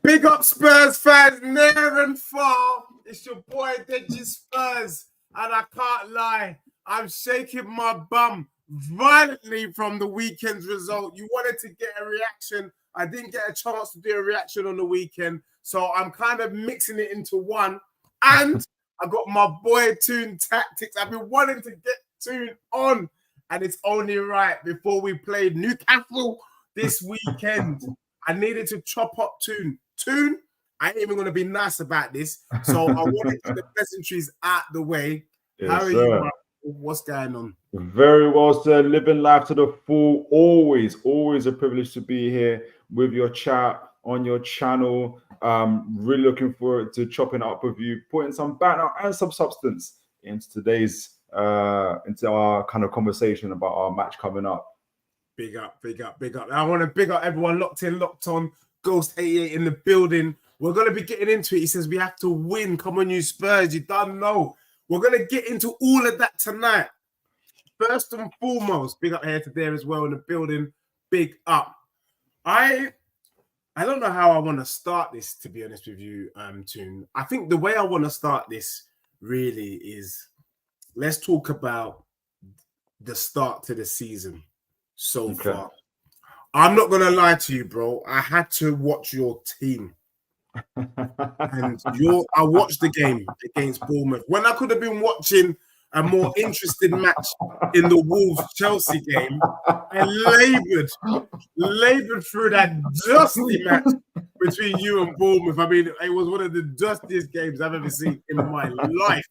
Big up Spurs fans, near and far. It's your boy Deji Spurs, and I can't lie, I'm shaking my bum violently from the weekend's result. You wanted to get a reaction. I didn't get a chance to do a reaction on the weekend, so I'm kind of mixing it into one. And I got my boy Toon Tactics. I've been wanting to get Toon on, and it's only right before we played Newcastle this weekend. I needed to chop up Toon. Toon, I ain't even going to be nice about this, so I want to get the pleasantries out the way. Yes, How are you, man? What's going on? Very well, sir. Living life to the full. Always a privilege to be here with your chat on your channel. Really looking forward to chopping up with you, putting some banter and some substance into today's into our kind of conversation about our match coming up. Big up. I want to big up everyone locked in, locked on. Ghost 88 in the building. We're going to be getting into it. He says we have to win. Come on, you Spurs. You don't know. We're going to get into all of that tonight. First and foremost, big up here to there as well in the building. Big up. I don't know how I want to start this, to be honest with you, Toon. I think the way I want to start this really is let's talk about the start to the season so far. I'm not going to lie to you, bro. I had to watch your team. And I watched the game against Bournemouth when I could have been watching a more interesting match in the Wolves-Chelsea game. I labored through that dusty match between you and Bournemouth. I mean, it was one of the dustiest games I've ever seen in my life,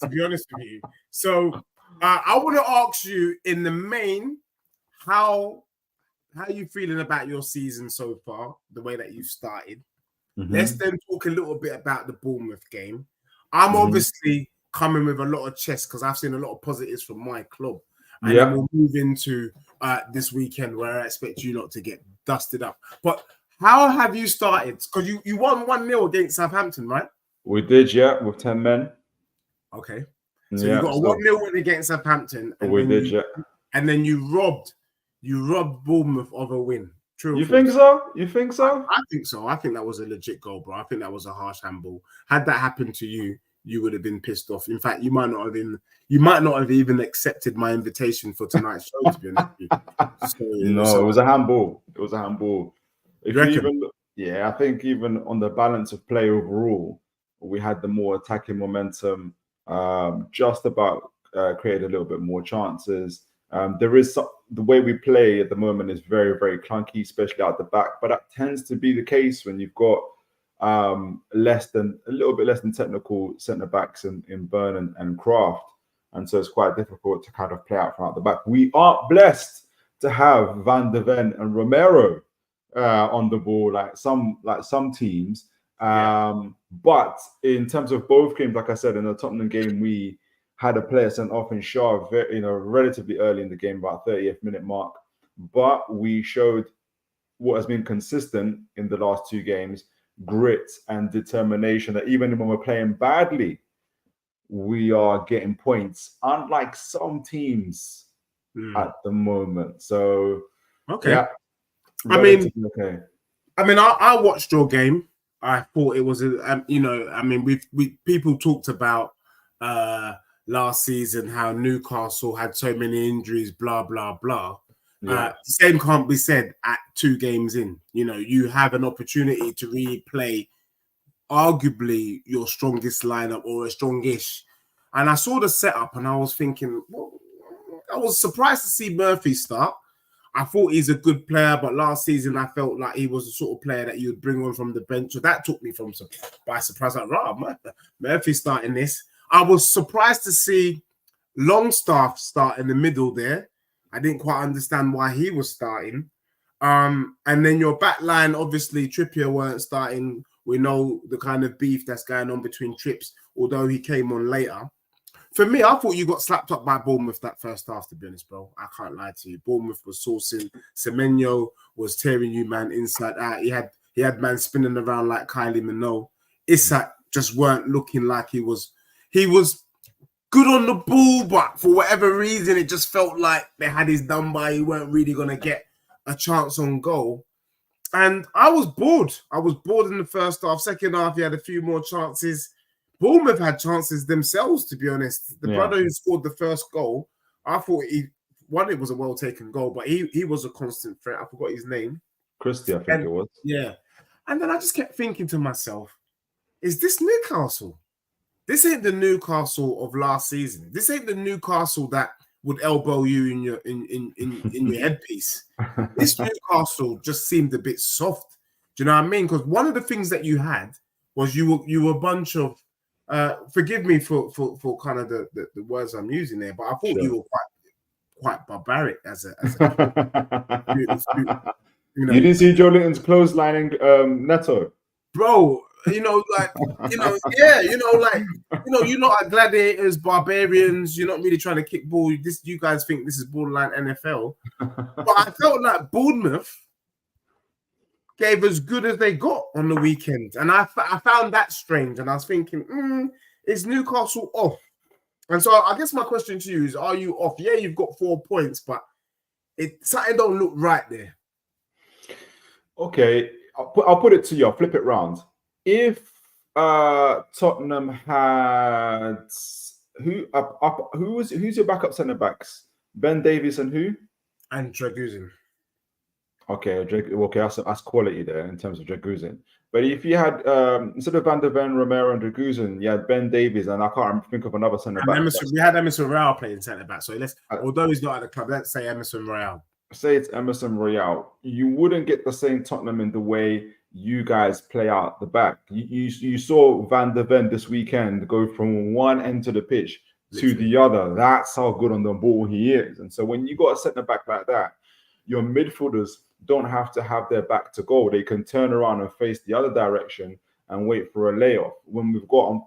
to be honest with you. So I want to ask you in the main, how are you feeling about your season so far, the way that you've started? Let's then talk a little bit about the Bournemouth game. I'm obviously coming with a lot of chest because I've seen a lot of positives from my club. And then we'll move into this weekend where I expect you not to get dusted up. But how have you started? Because you won 1-0 against Southampton, right? We did, yeah, with 10 men. Okay. So you got a 1-0 win against Southampton. And then you robbed Bournemouth of a win. True. You think so? I think so. I think that was a legit goal, bro. I think that was a harsh handball. Had that happened to you, you would have been pissed off. In fact, you might not have even accepted my invitation for tonight's show, to be honest with you. It was a handball. I think even on the balance of play overall, we had the more attacking momentum, just about created a little bit more chances. The way we play at the moment is very, very clunky, especially out the back. But that tends to be the case when you've got a little bit less than technical centre backs in Burn and Kraft, and so it's quite difficult to kind of play out from out the back. We are blessed to have Van de Ven and Romero on the ball, like some teams. But in terms of both games, like I said, in the Tottenham game, we had a player sent off in Shaw, relatively early in the game, about 30th minute mark. But we showed what has been consistent in the last two games, grit and determination, that even when we're playing badly, we are getting points, unlike some teams at the moment. So, okay. Okay. I watched your game. I thought it was, we people talked about last season how Newcastle had so many injuries, blah, blah, blah. The same can't be said at 2 games in. You have an opportunity to really play arguably your strongest lineup or a strongish. And I saw the setup and I was thinking, I was surprised to see Murphy start. I thought he's a good player, but last season I felt like he was the sort of player that you would bring on from the bench. So that took me by surprise. Like, Murphy starting this. I was surprised to see Longstaff start in the middle there. I didn't quite understand why he was starting. And then your back line, obviously, Trippier weren't starting. We know the kind of beef that's going on between Trips, although he came on later. For me, I thought you got slapped up by Bournemouth that first half, to be honest, bro. I can't lie to you. Bournemouth was sourcing. Semenyo was tearing you, man, inside out. He had man spinning around like Kylie Minogue. Isak just weren't looking like he was good on the ball, but for whatever reason, it just felt like they had his done by. He weren't really going to get a chance on goal. And I was bored. I was bored in the first half. Second half, he had a few more chances. Bournemouth had chances themselves, to be honest. The brother who scored the first goal, I thought it was a well-taken goal, but he was a constant threat. I forgot his name. Christie, I think it was. Yeah. And then I just kept thinking to myself, is this Newcastle? This ain't the Newcastle of last season. This ain't the Newcastle that would elbow you in your headpiece. This Newcastle just seemed a bit soft. Do you know what I mean? Because one of the things that you had was you were a bunch of forgive me for kind of the words I'm using there, but I thought you were quite barbaric as a you didn't see Joe Linton's clotheslining Neto, bro. You're not gladiators, barbarians. You're not really trying to kick ball. You guys think this is borderline NFL, but I felt like Bournemouth gave as good as they got on the weekend, and I found that strange. And I was thinking, is Newcastle off? And so I guess my question to you is: are you off? Yeah, you've got 4 points, but something don't look right there. Okay, I'll put it to you. I'll flip it round. If Tottenham had who's your backup centre backs? Ben Davies and who? And Dragusin. Okay, that's quality there in terms of Dragusin. But if you had instead of Van der Ven, Romero, and Dragusin, you had Ben Davies, and I can't think of another centre back. We had Emerson Royale playing centre back. So although he's not at the club, let's say Emerson Royale. Say it's Emerson Royale. You wouldn't get the same Tottenham in the way you guys play out the back. You saw Van der Ven this weekend go from one end of the pitch to the other. That's how good on the ball he is. And so when you got a centre back like that, your midfielders don't have to have their back to goal. They can turn around and face the other direction and wait for a layoff. When we've got them,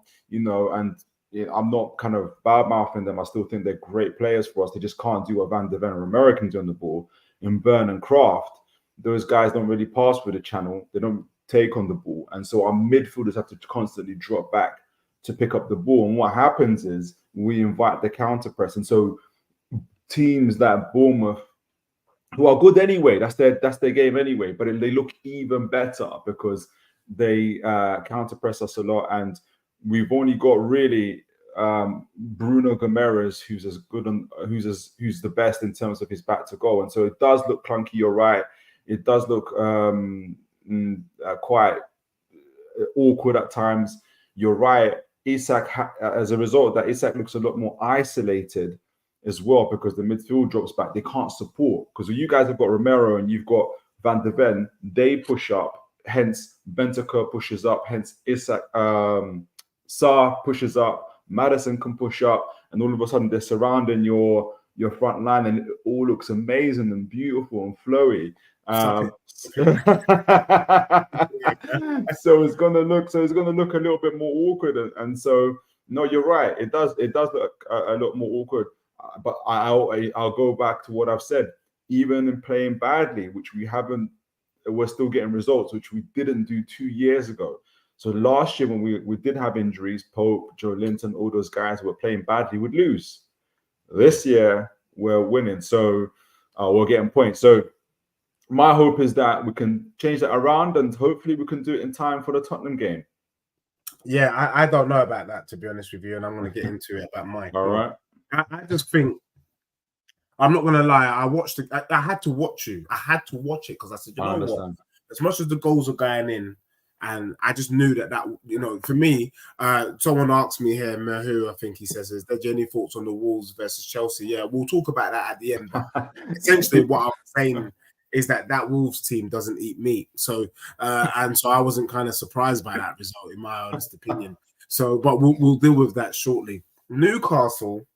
I'm not kind of bad-mouthing them. I still think they're great players for us. They just can't do what Van der Ven and Romero can do on the ball. In Burn and Kraft, those guys don't really pass through the channel. They don't take on the ball. And so our midfielders have to constantly drop back to pick up the ball. And what happens is we invite the counter press. And so teams like Bournemouth, who are good anyway, that's their game anyway, but they look even better because they counter press us a lot. And we've only got really Bruno Gomes, who's as good who's the best in terms of his back to goal. And so it does look clunky. You're right. It does look quite awkward at times. You're right. Isak, as a result of that, Isak looks a lot more isolated as well because the midfield drops back. They can't support because you guys have got Romero and you've got Van der Ven. They push up. Hence, Bentancur pushes up. Hence, Isak, Sarr pushes up. Maddison can push up, and all of a sudden they're surrounding your front line, and it all looks amazing and beautiful and flowy. So it's gonna look a little bit more awkward, and so no, you're right. It does look a lot more awkward. But I'll go back to what I've said. Even in playing badly, which we haven't, we're still getting results, which we didn't do 2 years ago. So last year when we did have injuries, Pope, Joe Linton, all those guys who were playing badly would lose. This year we're winning, so we're getting points. So my hope is that we can change that around, and hopefully we can do it in time for the Tottenham game. Yeah, I don't know about that, to be honest with you, and I'm going to get into it about mine. All right. I just think, I'm not going to lie, I had to watch you. I had to watch it because I said, you know what? As much as the goals are going in, and I just knew that for me, someone asked me here, Mahu, I think he says, is there any thoughts on the Wolves versus Chelsea? Yeah, we'll talk about that at the end. But essentially, what I'm saying is that Wolves team doesn't eat meat. So, and so I wasn't kind of surprised by that result, in my honest opinion. So, but we'll deal with that shortly. Newcastle,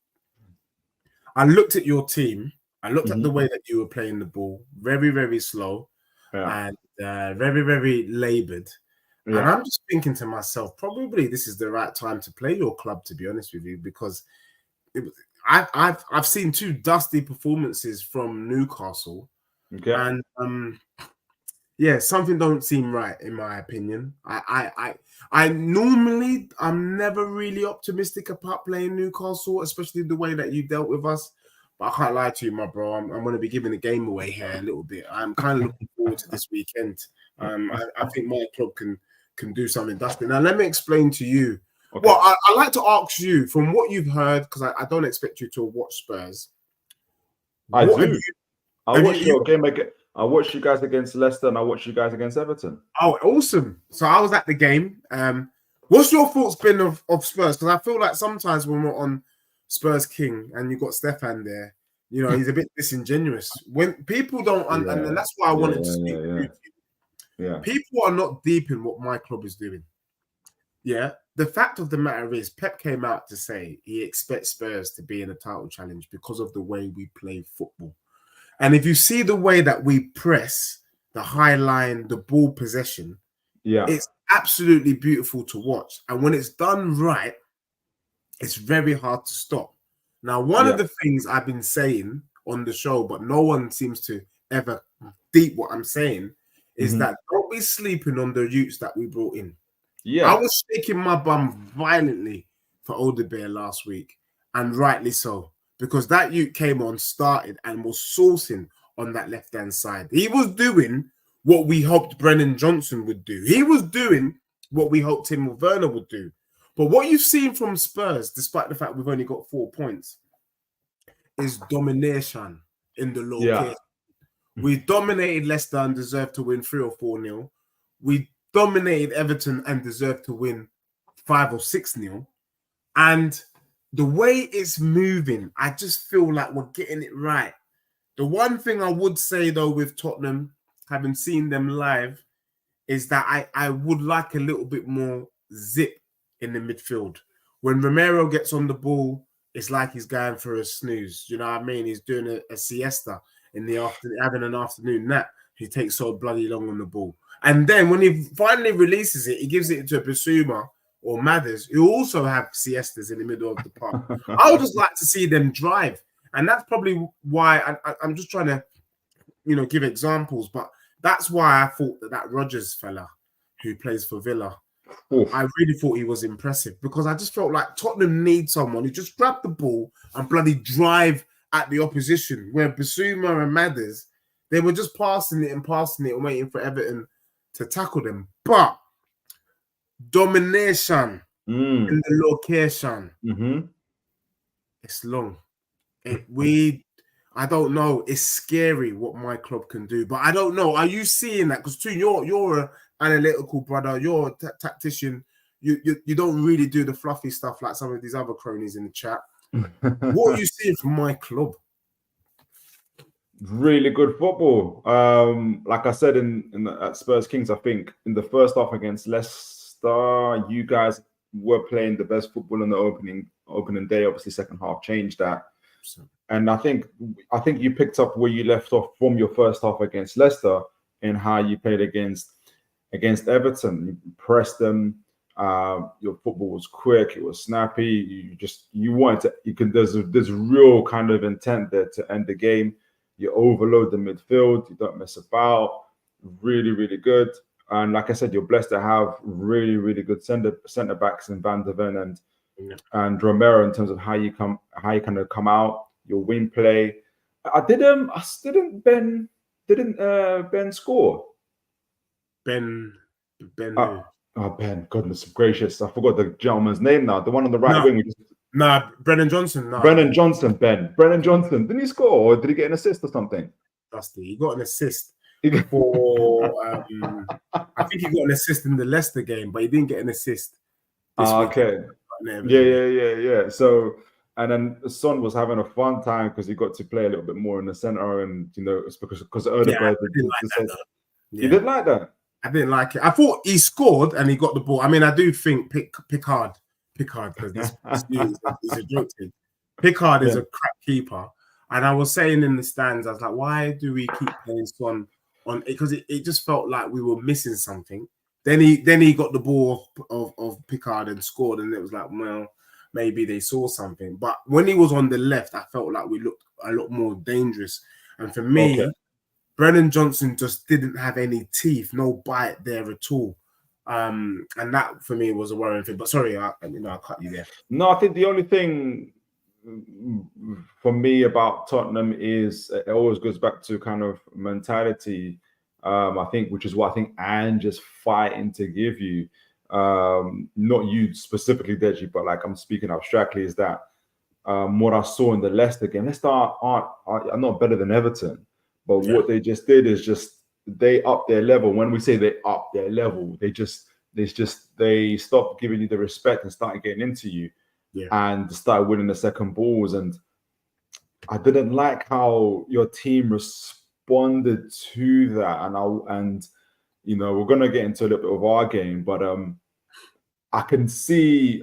I looked at your team. I looked at the way that you were playing the ball, very, very slow, and very, very laboured. Yeah. And I'm just thinking to myself, probably this is the right time to play your club, to be honest with you, because I've seen 2 dusty performances from Newcastle, and something don't seem right in my opinion. I'm never really optimistic about playing Newcastle, especially the way that you dealt with us. But I can't lie to you, my bro. I'm going to be giving the game away here a little bit. I'm kind of looking forward to this weekend. I think my club can do something. Dustin, now let me explain to you. Okay. Well, I like to ask you from what you've heard, because I don't expect you to watch Spurs. I What do. I watched your game again. I watched you guys against Leicester, and I watched you guys against Everton. Oh, awesome! So I was at the game. What's your thoughts been of Spurs? Because I feel like sometimes when we're on Spurs King and you've got Stefan there, you know, he's a bit disingenuous. When people don't, and that's why I wanted to speak with you. Yeah. People are not deep in what my club is doing. Yeah. The fact of the matter is, Pep came out to say he expects Spurs to be in a title challenge because of the way we play football. And if you see the way that we press, the high line, the ball possession, it's absolutely beautiful to watch. And when it's done right, it's very hard to stop. Now, one of the things I've been saying on the show, but no one seems to ever deep what I'm saying, is that don't be sleeping on the youths that we brought in. I was shaking my bum violently for Odebear last week, and rightly so, because that youth came on, started, and was sourcing on that left-hand side. He was doing what we hoped Brennan Johnson would do. He was doing what we hoped Tim Werner would do. But what you've seen from Spurs, despite the fact we've only got 4 points, is domination in the location. We dominated Leicester and deserved to win 3 or 4-0. We dominated Everton and deserved to win 5 or 6-0. And the way it's moving, I just feel like we're getting it right. The one thing I would say, though, with Tottenham, having seen them live, is that I would like a little bit more zip in the midfield. When Romero gets on the ball, it's like he's going for a snooze. You know what I mean? He's doing a siesta in the afternoon, having an afternoon nap. He takes so bloody long on the ball. And then when he finally releases it, he gives it to Bissouma or Mathers, who also have siestas in the middle of the park. I would just like to see them drive. And that's probably why I'm just trying to, you know, give examples. But that's why I thought that Rodgers fella who plays for Villa, I really thought he was impressive, because I just felt like Tottenham needs someone who just grab the ball and bloody drive at the opposition, where Bissouma and Mathers, they were just passing it and waiting for Everton to tackle them. But domination in the location, it's long. I don't know. It's scary what my club can do, but I don't know. Are you seeing that? Because you're an analytical brother. You're a tactician. You don't really do the fluffy stuff like some of these other cronies in the chat. What are you seeing from my club? Really good football. Like I said at Spurs Kings, I think in the first half against Leicester, you guys were playing the best football in the opening day. Obviously, second half changed that. And I think you picked up where you left off from your first half against Leicester and how you played against Everton. You pressed them. Your football was quick. It was snappy. You wanted to. There's real kind of intent there to end the game. You overload the midfield. You don't mess about. Really, really good. And like I said, you're blessed to have really, really good centre backs in Van der Ven and Romero in terms of how you kind of come out, your wing play. Didn't Ben score? Ben. Ben, goodness gracious, I forgot the gentleman's name now. The one on the right wing. Brennan Johnson. Brennan Johnson. Didn't he score, or did he get an assist or something? Dusty, he got an assist for. I think he got an assist in the Leicester game, but he didn't get an assist. Okay. Yeah. So, and then Son was having a fun time because he got to play a little bit more in the center, and you know it's because Odegaard. You didn't like that. I didn't like it. I thought he scored and he got the ball. I mean, I do think Pickard, because this is a joke thing. Pickard is a crap keeper, and I was saying in the stands, I was like, why do we keep playing Son on? Because it just felt like we were missing something. Then he got the ball of Pickard and scored, and it was like, well, maybe they saw something. But when he was on the left, I felt like we looked a lot more dangerous. And for me, Brennan Johnson just didn't have any teeth, no bite there at all. And that for me was a worrying thing. But sorry, I cut you there. No, I think the only thing for me about Tottenham is it always goes back to kind of mentality. I think, which is what I think Ange is fighting to give you. Not you specifically, Deji, but like I'm speaking abstractly, is that what I saw in the Leicester game. Leicester are not better than Everton, but what they just did is just they up their level. When we say they up their level, they stopped giving you the respect and started getting into you, and started winning the second balls. And I didn't like how your team responded to that. And you know, we're gonna get into a little bit of our game, but I can see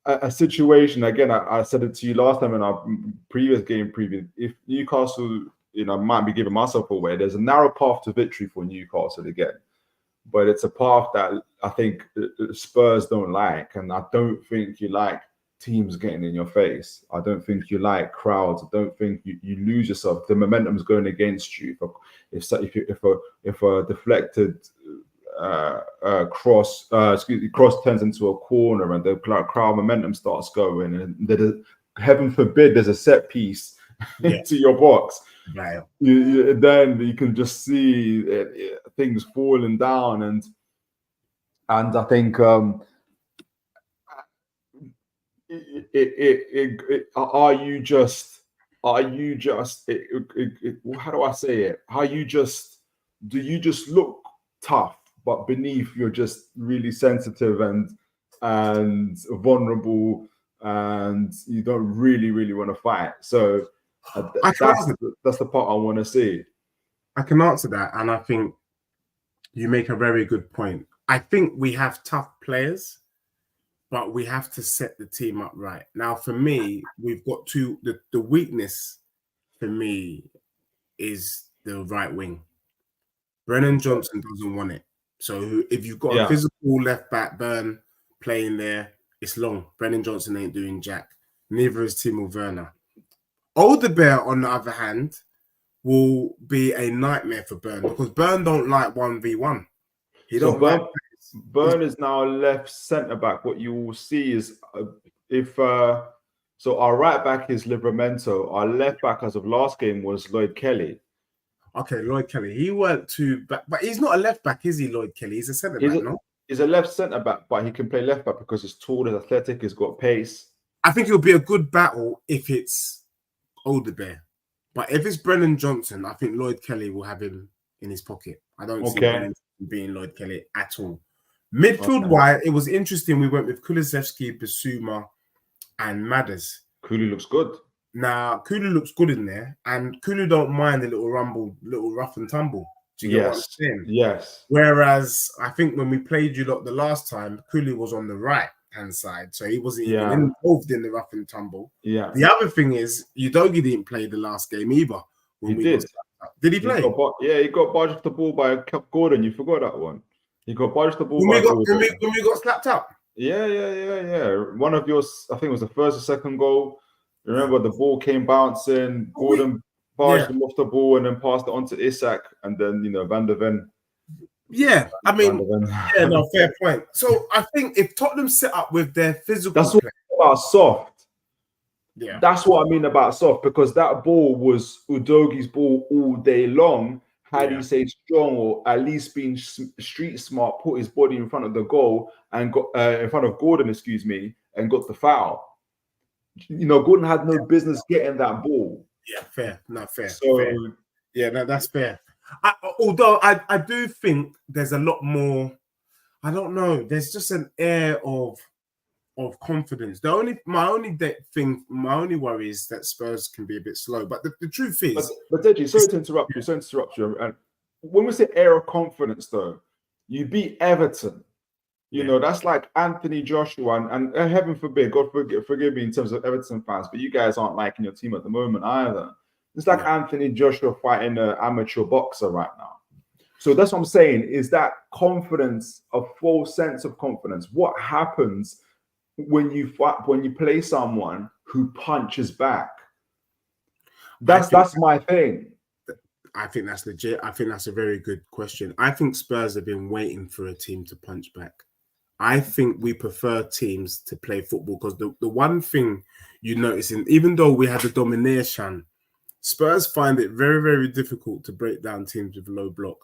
a situation again. I said it to you last time in our previous game preview. If Newcastle, you know, might be giving myself away, there's a narrow path to victory for Newcastle again, but it's a path that I think Spurs don't like, and I don't think you like teams getting in your face. I don't think you like crowds. I don't think you lose yourself. The momentum's going against you. If a deflected cross turns into a corner and the crowd momentum starts going, and heaven forbid there's a set piece into your box, then you can just see things falling down. And I think how do I say it? Do you just look tough, but beneath you're just really sensitive and vulnerable, and you don't really want to fight? So that's the part I want to see. I can answer that, and I think you make a very good point. I think we have tough players, but we have to set the team up right. Now, for me, we've got the weakness for me is the right wing. Brennan Johnson doesn't want it. So if you've got a physical left back, Burn, playing there, it's long. Brennan Johnson ain't doing jack. Neither is Timo Werner. Alderweireld, on the other hand, will be a nightmare for Burn, because Burn don't like 1v1. Burn is now left centre back. What you will see is so our right back is Livramento. Our left back as of last game was Lloyd Kelly. Okay, Lloyd Kelly. He weren't too back, but he's not a left back, is he, Lloyd Kelly? He's a centre back, no? He's a left centre back, but he can play left back because he's tall, he's athletic, he's got pace. I think it'll be a good battle if it's Alderweireld. But if it's Brennan Johnson, I think Lloyd Kelly will have him in his pocket. I don't see Brennan being Lloyd Kelly at all. Midfield-wise, it was interesting. We went with Kulusevski, Bissouma, and Madders. Kulu looks good. Now, Kulu looks good in there, and Kulu don't mind a little rough and tumble. Do you get what I'm saying? Yes. Whereas I think when we played you lot the last time, Kulu was on the right-hand side, so he wasn't even involved in the rough and tumble. Yeah. The other thing is, Udogie didn't play the last game either. He did. Did he play? He got barged off the ball by Gordon. You forgot that one. He got barged off the ball when we got slapped up. Yeah. One of yours, I think it was the first or second goal. Remember, the ball came bouncing. Gordon barged him off the ball and then passed it on to Isak, and then Van der Ven. Yeah, I mean, fair point. So I think if Tottenham set up with their physical, that's what about soft. Yeah, that's what I mean about soft, because that ball was Udogie's ball all day long. Had he stayed strong, or at least been street smart, put his body in front of the goal and got in front of Gordon, and got the foul. Gordon had no business getting that ball. Yeah, fair. Not fair. So, fair. Yeah, that's fair. Although I do think there's a lot more. I don't know. There's just an air of confidence. My only worry is that Spurs can be a bit slow. But the truth is, but Deji, sorry to interrupt you. And when we say air of confidence, though, you beat Everton. That's like Anthony Joshua, and heaven forbid, God forgive me in terms of Everton fans, but you guys aren't liking your team at the moment either. It's like Anthony Joshua fighting an amateur boxer right now. So that's what I'm saying, is that confidence, a false sense of confidence. What happens when you play someone who punches back? That's my thing. I think that's legit. I think that's a very good question. I think Spurs have been waiting for a team to punch back. I think we prefer teams to play football because the one thing you notice, even though we had the domination, Spurs find it very, very difficult to break down teams with low block.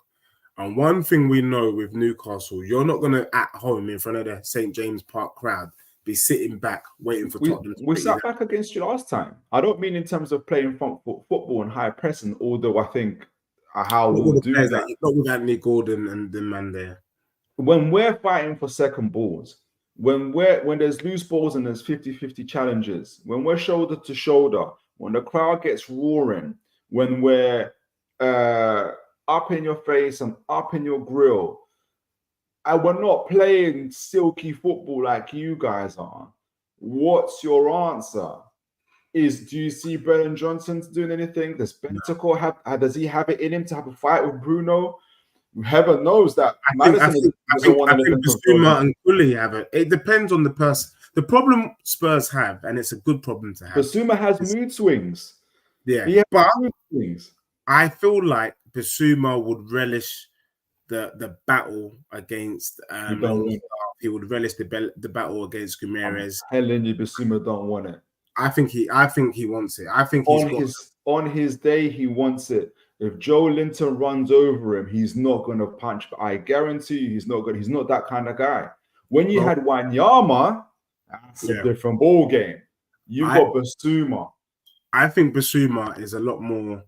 And one thing we know with Newcastle, you're not going to, at home in front of the St. James Park crowd, be sitting back waiting for Tottenham to we sat back against you last time. I don't mean in terms of playing front foot football and high pressing, although I think how we'll do that. Not with Anthony Gordon and the man there. When we're fighting for second balls, when there's loose balls and there's 50-50 challenges, when we're shoulder to shoulder, when the crowd gets roaring, when we're up in your face and up in your grill, and we're not playing silky football like you guys are, what's your answer? Do you see Brennan Johnson doing anything? Does Bentancur does he have it in him to have a fight with Bruno? Heaven knows that I think Bissouma and Koulibaly have it. It depends on the person. The problem Spurs have, and it's a good problem to have. Bissouma has mood swings. Yeah, but mood swings. I feel like Bissouma would relish the battle against he would relish the battle against Guimaraes. I'm telling you, Bissouma don't want it. I think he wants it. I think on his day he wants it. If Joe Linton runs over him, he's not going to punch. But I guarantee you, he's not good. He's not that kind of guy. When you had Wanyama, that's a different ball game. You've got Bissouma. I think Bissouma is a lot more.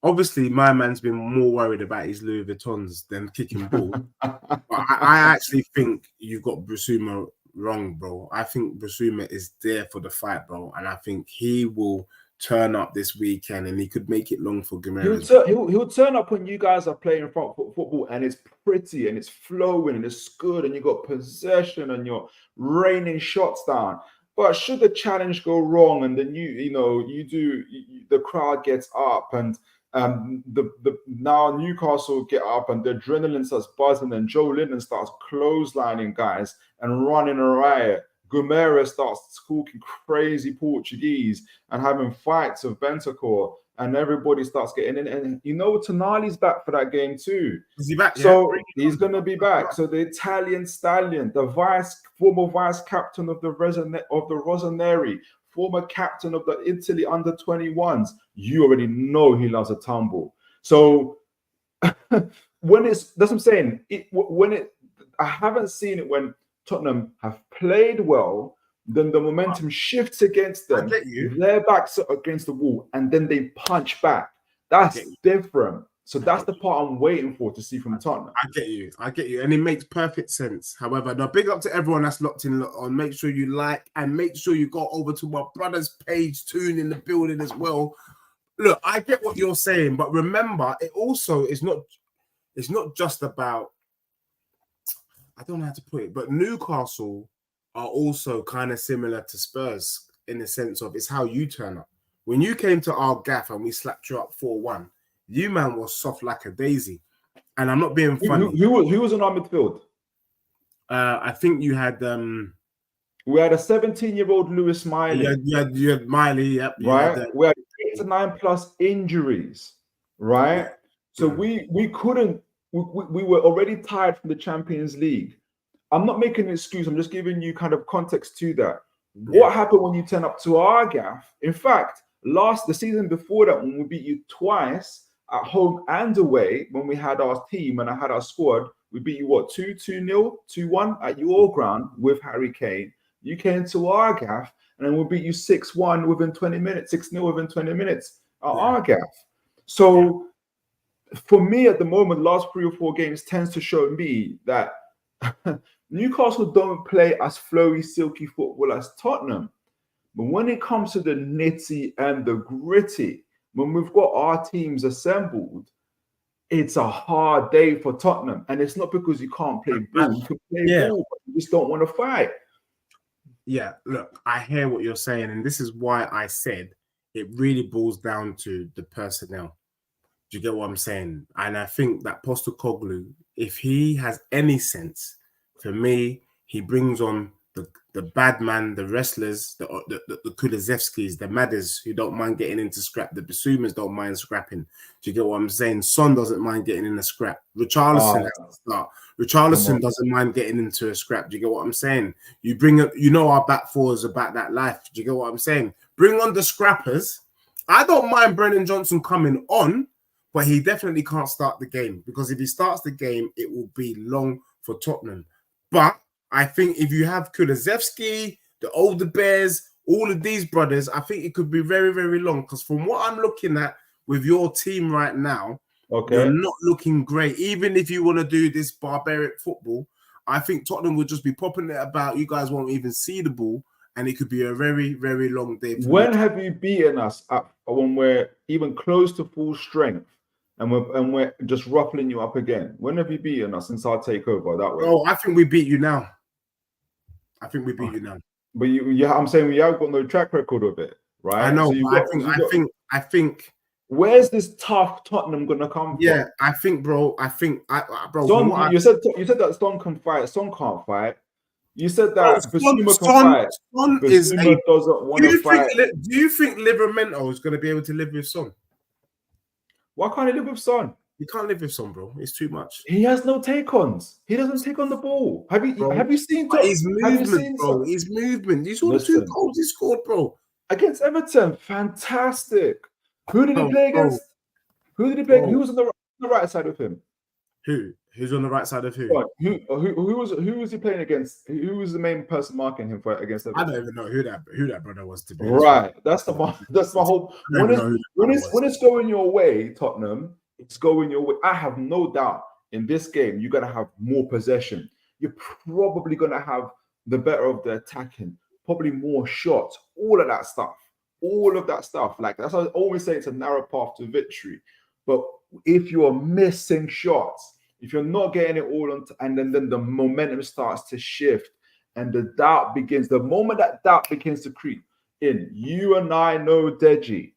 Obviously, my man's been more worried about his Louis Vuittons than kicking ball. But I actually think you've got Bissouma wrong, bro. I think Bissouma is there for the fight, bro, and I think he will turn up this weekend and he could make it long for Guimaraes. He'll turn up when you guys are playing front foot football and it's pretty and it's flowing and it's good and you got possession and you're raining shots down. But should the challenge go wrong and then the crowd gets up and now Newcastle get up and the adrenaline starts buzzing and Joe Linton starts clotheslining guys and running a riot. Guimaraes starts talking crazy Portuguese and having fights with Bentancur, and everybody starts getting in. And Tonali's back for that game too. Is he back? So he's going to be back. So the Italian stallion, the former vice captain of the Rossoneri, former captain of the Italy under 21s, you already know he loves a tumble. So that's what I'm saying. I haven't seen it when Tottenham have played well, then the momentum shifts against them. Their backs against the wall, and then they punch back. That's different. So that's the part I'm waiting for to see from Tottenham. I get you. And it makes perfect sense. However, now big up to everyone that's locked on. Make sure you like and make sure you go over to my brother's page, Tune in the building as well. Look, I get what you're saying, but remember, it also is not just about, I don't know how to put it, but Newcastle are also kind of similar to Spurs in the sense of it's how you turn up. When you came to our gaff and we slapped you up 4-1, you man was soft like a daisy. And I'm not being funny. Who was in our midfield? I think you had we had a 17-year-old Lewis Miley. You had Miley, yep. Right. We had 8 to 9 plus injuries. Right. So we couldn't. We were already tired from the Champions League. I'm not making an excuse. I'm just giving you kind of context to that. What happened when you turn up to our gaff? In fact, the season before that, when we beat you twice at home and away, when we had our team and I had our squad, we beat you 2-0, 2-1 at your ground with Harry Kane. You came to our gaff and then we beat you 6-1 within 20 minutes, 6-0 within 20 minutes at our gaff. So for me at the moment, last 3 or 4 games tends to show me that Newcastle don't play as flowy, silky football as Tottenham. But when it comes to the nitty and the gritty, when we've got our teams assembled, it's a hard day for Tottenham. And it's not because you can't play ball. You can play ball, but you just don't want to fight. Yeah, look, I hear what you're saying. And this is why I said it really boils down to the personnel. Do you get what I'm saying? And I think that Postecoglou, if he has any sense, for me, he brings on the the bad man, the wrestlers, the Kulizevskis, the Madders who don't mind getting into scrap. The Basumas don't mind scrapping. Do you get what I'm saying? Son doesn't mind getting in a scrap. Richarlison has to start. Richarlison doesn't mind getting into a scrap. Do you get what I'm saying? You bring up, you know, our back four is about that life. Do you get what I'm saying? Bring on the scrappers. I don't mind Brennan Johnson coming on, but he definitely can't start the game, because if he starts the game, it will be long for Tottenham. But I think if you have Kulusevski, the older Bears, all of these brothers, I think it could be very, very long. Because from what I'm looking at with your team right now, you're not looking great. Even if you want to do this barbaric football, I think Tottenham will just be popping it about. You guys won't even see the ball, and it could be a very, very long day. When have you beaten us when we're even close to full strength? And we're just ruffling you up again. When have you beaten us since our takeover that way? Oh, I think we beat you now. But I'm saying we haven't got no track record of it, right? I know. So I think. Where's this tough Tottenham gonna come from? Yeah, I think, bro. Bro. Son, you said that Son can fight. Son can't fight. You said that Basuma can fight. Son doesn't want to fight. Do you think Livramento is going to be able to live with Son? Why can't he live with Son? He can't live with Son, bro. It's too much. He has no take-ons. He doesn't take on the ball. Have you seen his movement, bro? His movement. You saw the 2 goals he scored, bro. Against Everton, fantastic. Who did he play against? Who did he play? Who was on the right side of him? Who's on the right side of who? Who was he playing against? Who was the main person marking him against Everton? I don't even know who that brother was, to be right. That's my whole. When it's going your way, Tottenham, it's going your way. I have no doubt in this game you're gonna have more possession. You're probably gonna have the better of the attacking, probably more shots, all of that stuff. Like that's what I always say, it's a narrow path to victory. But if you're missing shots, if you're not getting it all on, and then the momentum starts to shift, and the doubt begins. The moment that doubt begins to creep in, you and I know, Deji,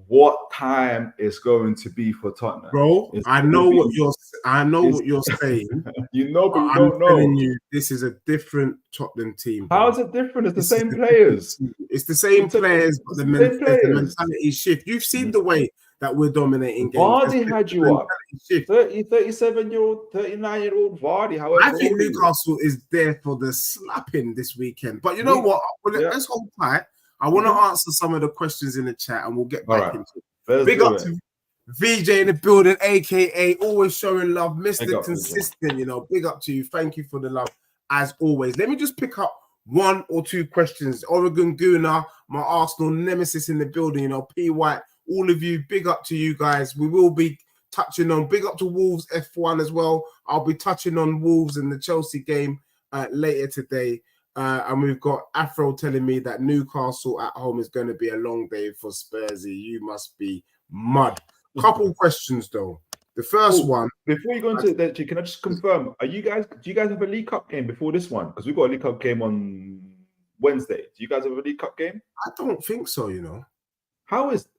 what time is going to be for Tottenham, bro. I know what you're saying. You know, but you don't know. Telling you, this is a different Tottenham team. Bro. How is it different? It's the same players. It's the same players, but the mentality shift. You've seen the way that we're dominating games. Vardy had you up. 37-year-old, 39-year-old Vardy. However, I think Newcastle is there for the slapping this weekend. But you know what? Let's hold tight. I want to answer some of the questions in the chat, and we'll get back into it. Big up to VJ in the building, aka always showing love, Mr. Consistent. You know, big up to you. Thank you for the love as always. Let me just pick up 1 or 2 questions. Oregon Gooner, my Arsenal nemesis in the building. You know, P White. All of you, big up to you guys. We will be touching on, big up to Wolves F1 as well. I'll be touching on Wolves in the Chelsea game later today. And we've got Afro telling me that Newcastle at home is going to be a long day for Spursy. You must be mud. Couple questions though. The first one. Before you go into that, can I just confirm? Do you guys have a League Cup game before this one? Because we've got a League Cup game on Wednesday. Do you guys have a League Cup game? I don't think so, you know. How is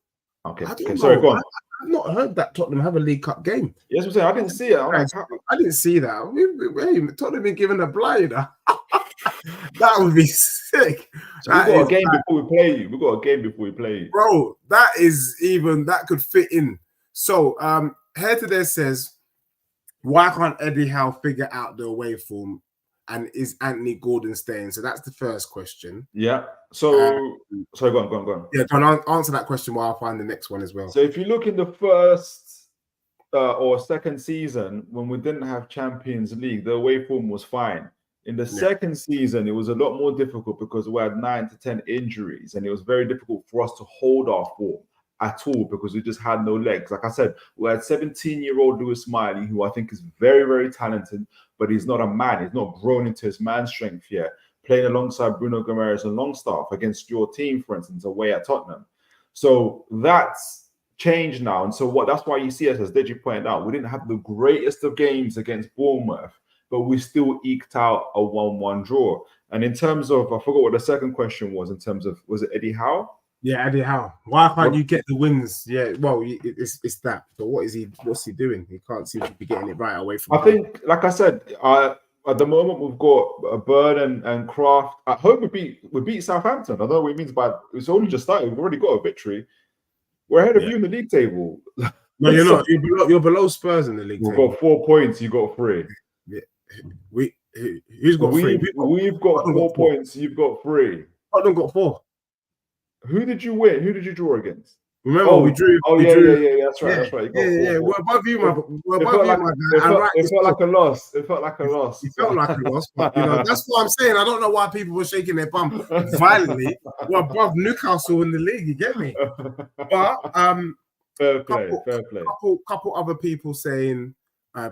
Okay, sorry, go on. I've not heard that Tottenham have a League Cup game. Yes, I'm saying I didn't see it. I didn't see that. Tottenham been given a blind. That would be sick. So we got a game before we play you. We got a game before we play you, bro. That could fit in. So, Here to There says, why can't Eddie Howe figure out the away form? And is Anthony Gordon staying? So that's the first question. Yeah. So go on. Yeah, can I answer that question while I find the next one as well? So if you look in the first or second season, when we didn't have Champions League, the away form was fine. In the second season, it was a lot more difficult because we had 9 to 10 injuries, and it was very difficult for us to hold our form at all because we just had no legs. Like I said, we had 17-year-old Lewis Smiley, who I think is very, very talented, but he's not a man. He's not grown into his man strength yet. Playing alongside Bruno Guimaraes and Longstaff against your team, for instance, away at Tottenham. So that's changed now. And so that's why you see us, as Deji pointed out, we didn't have the greatest of games against Bournemouth, but we still eked out a 1-1 draw. And in terms of, I forgot what the second question was, in terms of, was it Eddie Howe? Yeah, Eddie Howe. Why can't you get the wins? Yeah, well, it's that. But what's he doing? He can't seem to be getting it right away from. I think, like I said, at the moment we've got Bird and Kraft. At home we beat Southampton. I don't know what it means by it's only just started. We've already got a victory. We're ahead of you in the league table. No, you're not. You're below Spurs in the league We've table. got 4 points. You got 3. Yeah. Who's got 3? We've got 4 points. You've got 3. Tottenham got 4. Who did you win? Who did you draw against? Remember, we drew. Yeah. That's right. You got 4. We're above you, my. It felt like a loss. It felt like a loss. It felt like a loss, but that's what I'm saying. I don't know why people were shaking their bum violently. We're above Newcastle in the league. You get me? But fair play. Couple other people saying.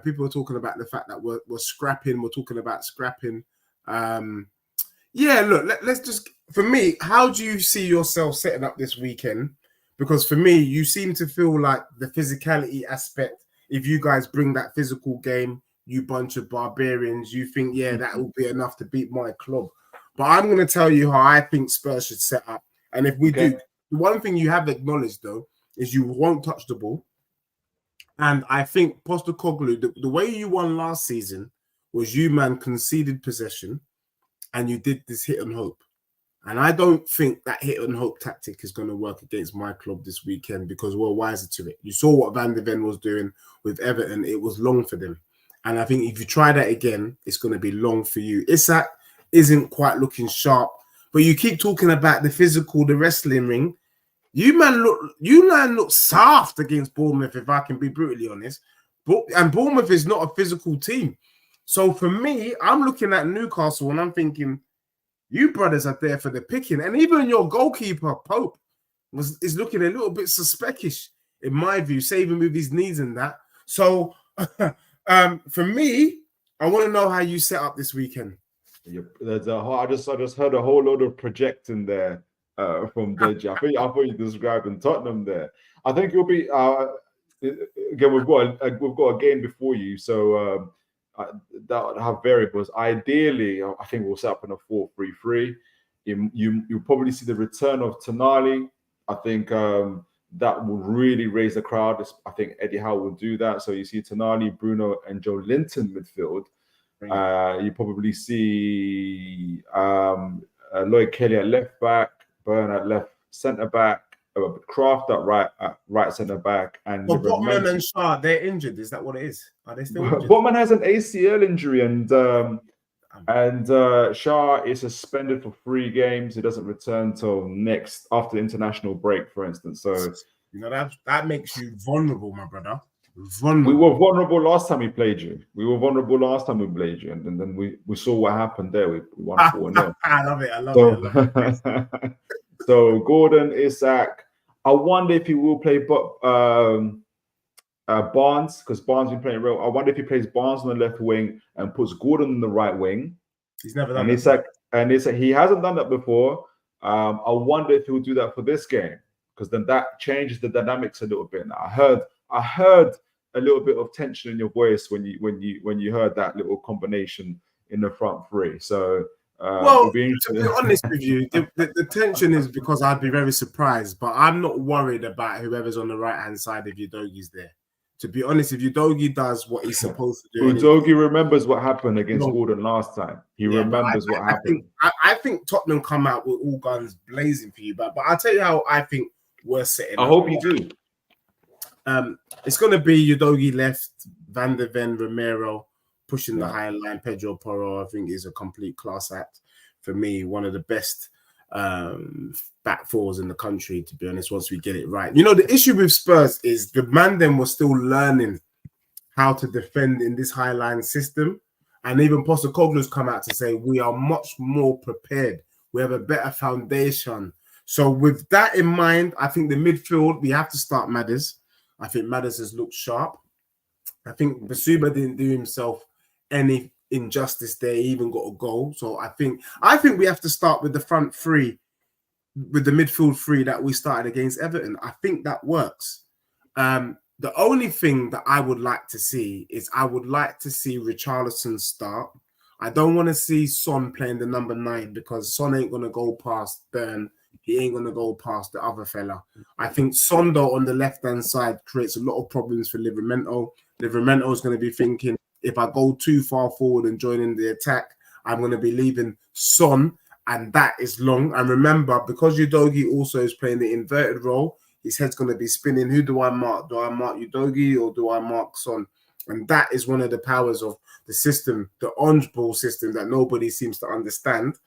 People are talking about the fact that we're scrapping. We're talking about scrapping. Look, let's just. For me, how do you see yourself setting up this weekend? Because for me, you seem to feel like the physicality aspect, if you guys bring that physical game, you bunch of barbarians, you think, that will be enough to beat my club. But I'm going to tell you how I think Spurs should set up. And if we do, the one thing you have acknowledged, though, is you won't touch the ball. And I think Postecoglou, the way you won last season was you, man, conceded possession and you did this hit and hope. And I don't think that hit and hope tactic is going to work against my club this weekend because we're wiser to it. You saw what Van de Ven was doing with Everton. It was long for them. And I think if you try that again, it's going to be long for you. Isak isn't quite looking sharp, but you keep talking about the physical, the wrestling ring. You man look soft against Bournemouth, if I can be brutally honest. And Bournemouth is not a physical team. So for me, I'm looking at Newcastle and I'm thinking, you brothers are there for the picking. And even your goalkeeper, Pope, is looking a little bit suspicious, in my view, saving with his knees and that. So for me, I want to know how you set up this weekend. I just heard a whole load of projecting there from Deji. I thought you described in Tottenham there. I think you'll be again. We've got a game before you, so that would have variables. Ideally, I think we'll set up in a 4-3-3. You'll probably see the return of Tonali. I think that will really raise the crowd. I think Eddie Howe will do that. So you see Tonali, Bruno, and Joe Linton midfield. You probably see Lloyd Kelly at left back, Byrne at left centre back, Kraft at right centre back, and Botman and Shaw, they're injured. Is that what it is? Are they still injured? Botman has an ACL injury, and Shaw is suspended for 3 games. He doesn't return till after the international break, for instance. So that makes you vulnerable, my brother. Vulnerable. We were vulnerable last time we played you. And then we saw what happened there. We won 4-0. I love it. So Gordon, Isak. I wonder if he will play Barnes, because Barnes been playing real. I wonder if he plays Barnes on the left wing and puts Gordon on the right wing. He's never done that. And Isak, he hasn't done that before. I wonder if he'll do that for this game, because then that changes the dynamics a little bit. Now, I heard a little bit of tension in your voice when you heard that little combination in the front 3. So to be honest with you, the tension is because I'd be very surprised, but I'm not worried about whoever's on the right hand side if Udogi's there. To be honest, if Udogi does what he's supposed to do, Udogi remembers what happened against Gordon last time. He remembers what happened. I think Tottenham come out with all guns blazing for you, but I'll tell you how I think we're setting. I hope you do. It's going to be Udogi left, Van de Ven, Romero pushing the high line. Pedro Porro, I think, is a complete class act for me. One of the best back fours in the country, to be honest, once we get it right. The issue with Spurs is the man then was still learning how to defend in this high line system. And even Postecoglou's come out to say we are much more prepared. We have a better foundation. So with that in mind, I think the midfield, we have to start Madders. I think Madders has looked sharp. I think Basuma didn't do himself any injustice there. He even got a goal. So I think we have to start with the front 3, with the midfield 3 that we started against Everton. I think that works. The only thing that I would like to see is Richarlison start. I don't want to see Son playing the number 9 because Son ain't going to go past Byrne. He ain't going to go past the other fella. I think Sondo on the left-hand side creates a lot of problems for Livramento. Livramento is going to be thinking, if I go too far forward and join in the attack, I'm going to be leaving Son, and that is long. And remember, because Udogie also is playing the inverted role, his head's going to be spinning. Who do I mark? Do I mark Udogie or do I mark Son? And that is one of the powers of the system, the orange ball system that nobody seems to understand.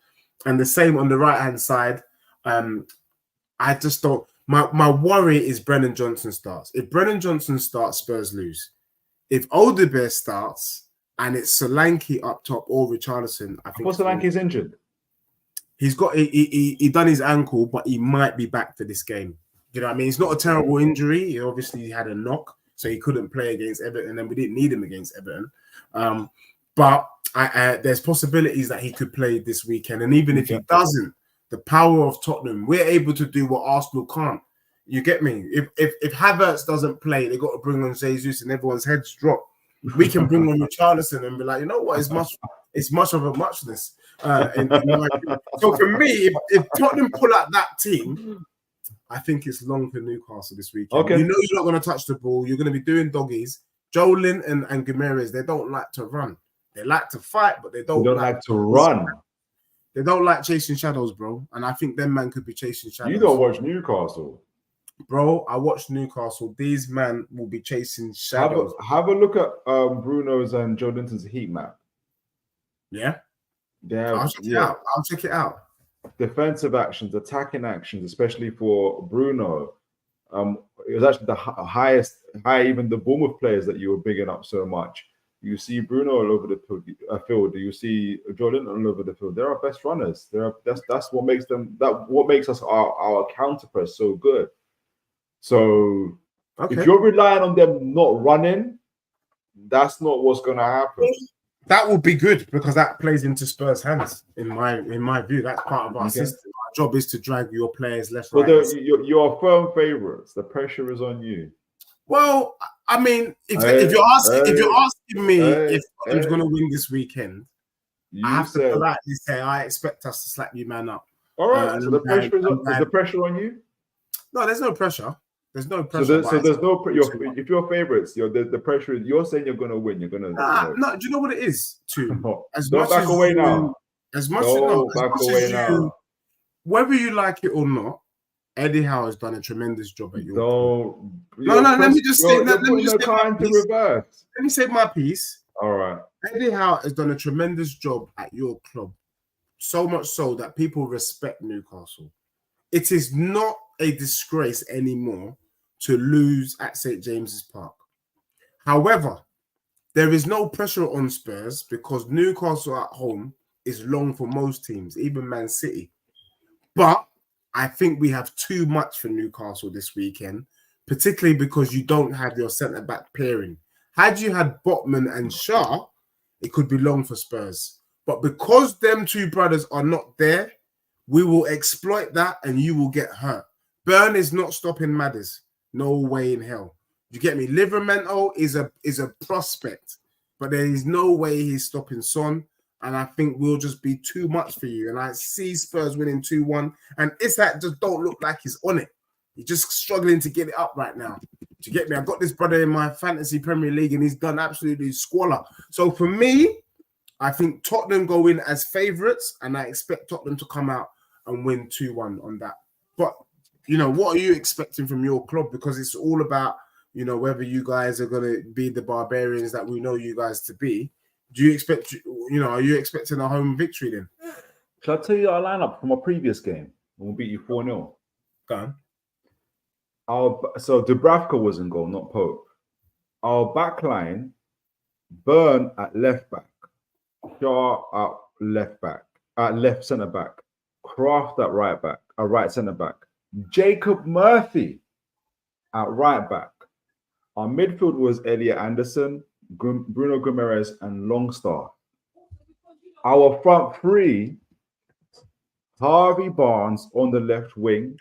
And the same on the right-hand side. I just don't. My worry is Brennan Johnson starts. If Brennan Johnson starts, Spurs lose. If Odebear starts and it's Solanke up top or Richarlison, I think Solanke's injured. He's got he done his ankle, but he might be back for this game. You know what I mean? It's not a terrible injury. He obviously had a knock, so he couldn't play against Everton, and we didn't need him against Everton. But there's possibilities that he could play this weekend, and even if he doesn't, the power of Tottenham, we're able to do what Arsenal can't. You get me? If Havertz doesn't play, they got to bring on Jesus, and everyone's heads drop. We can bring on Richarlison and be like, you know what? It's much of a muchness. So for me, if Tottenham pull out that team, I think it's long for Newcastle this weekend. Okay. You know you're not going to touch the ball. You're going to be doing doggies. Joe Linton and Guimaraes, they don't like to run. They like to fight, but they don't like to run. They don't like chasing shadows, bro. And I think them man could be chasing shadows. You don't watch Newcastle. Bro, I watch Newcastle. These men will be chasing shadows. Have a look at Bruno's and Joe Linton's heat map. Yeah? I'll check it out. Defensive actions, attacking actions, especially for Bruno. It was actually the highest, even the Bournemouth players that you were bigging up so much. You see Bruno all over the field. You see Jordan all over the field. They're our best runners. That's what makes them. What makes us our counter press so good. So if you're relying on them not running, that's not what's going to happen. That would be good because that plays into Spurs' hands. In my view, that's part of our system. Our job is to drag your players left. But you're firm favourites. The pressure is on you. Well, I mean, if you're asking me if Tottenham's going to win this weekend, I have to politely say I expect us to slap you man up. All right. So the pressure is the pressure on you? No, there's no pressure. There's no pressure. So there's no. If you're favourites, the pressure. You're saying you're going to win. You're going to. No, do you know what it is? Don't back away now. Whether you like it or not, Eddie Howe has done a tremendous job at your club. Let me just say. Let me say my piece. All right. Eddie Howe has done a tremendous job at your club. So much so that people respect Newcastle. It is not a disgrace anymore to lose at St. James's Park. However, there is no pressure on Spurs because Newcastle at home is long for most teams, even Man City. But I think we have too much for Newcastle this weekend, particularly because you don't have your centre-back pairing. Had you had Botman and Shaw, it could be long for Spurs. But because them two brothers are not there, we will exploit that and you will get hurt. Burn is not stopping Madders. No way in hell. You get me? Livramento is a prospect, but there is no way he's stopping Son. And I think we'll just be too much for you. And I see Spurs winning 2-1. And Isak just don't look like he's on it. He's just struggling to get it up right now. Do you get me? I've got this brother in my fantasy Premier League and he's done absolutely squalor. So for me, I think Tottenham go in as favourites and I expect Tottenham to come out and win 2-1 on that. But, what are you expecting from your club? Because it's all about, whether you guys are going to be the barbarians that we know you guys to be. Do you expect, are you expecting a home victory then? Shall I tell you our lineup from our previous game? We'll beat you 4-0. Go on. So Dubravka was in goal, not Pope. Our back line, Burn at left back, Shaw at left centre back, Kraft at right centre back, Jacob Murphy at right back. Our midfield was Elliot Anderson, Bruno Guimaraes, and Longstaff. Our front three, Harvey Barnes on the left wing,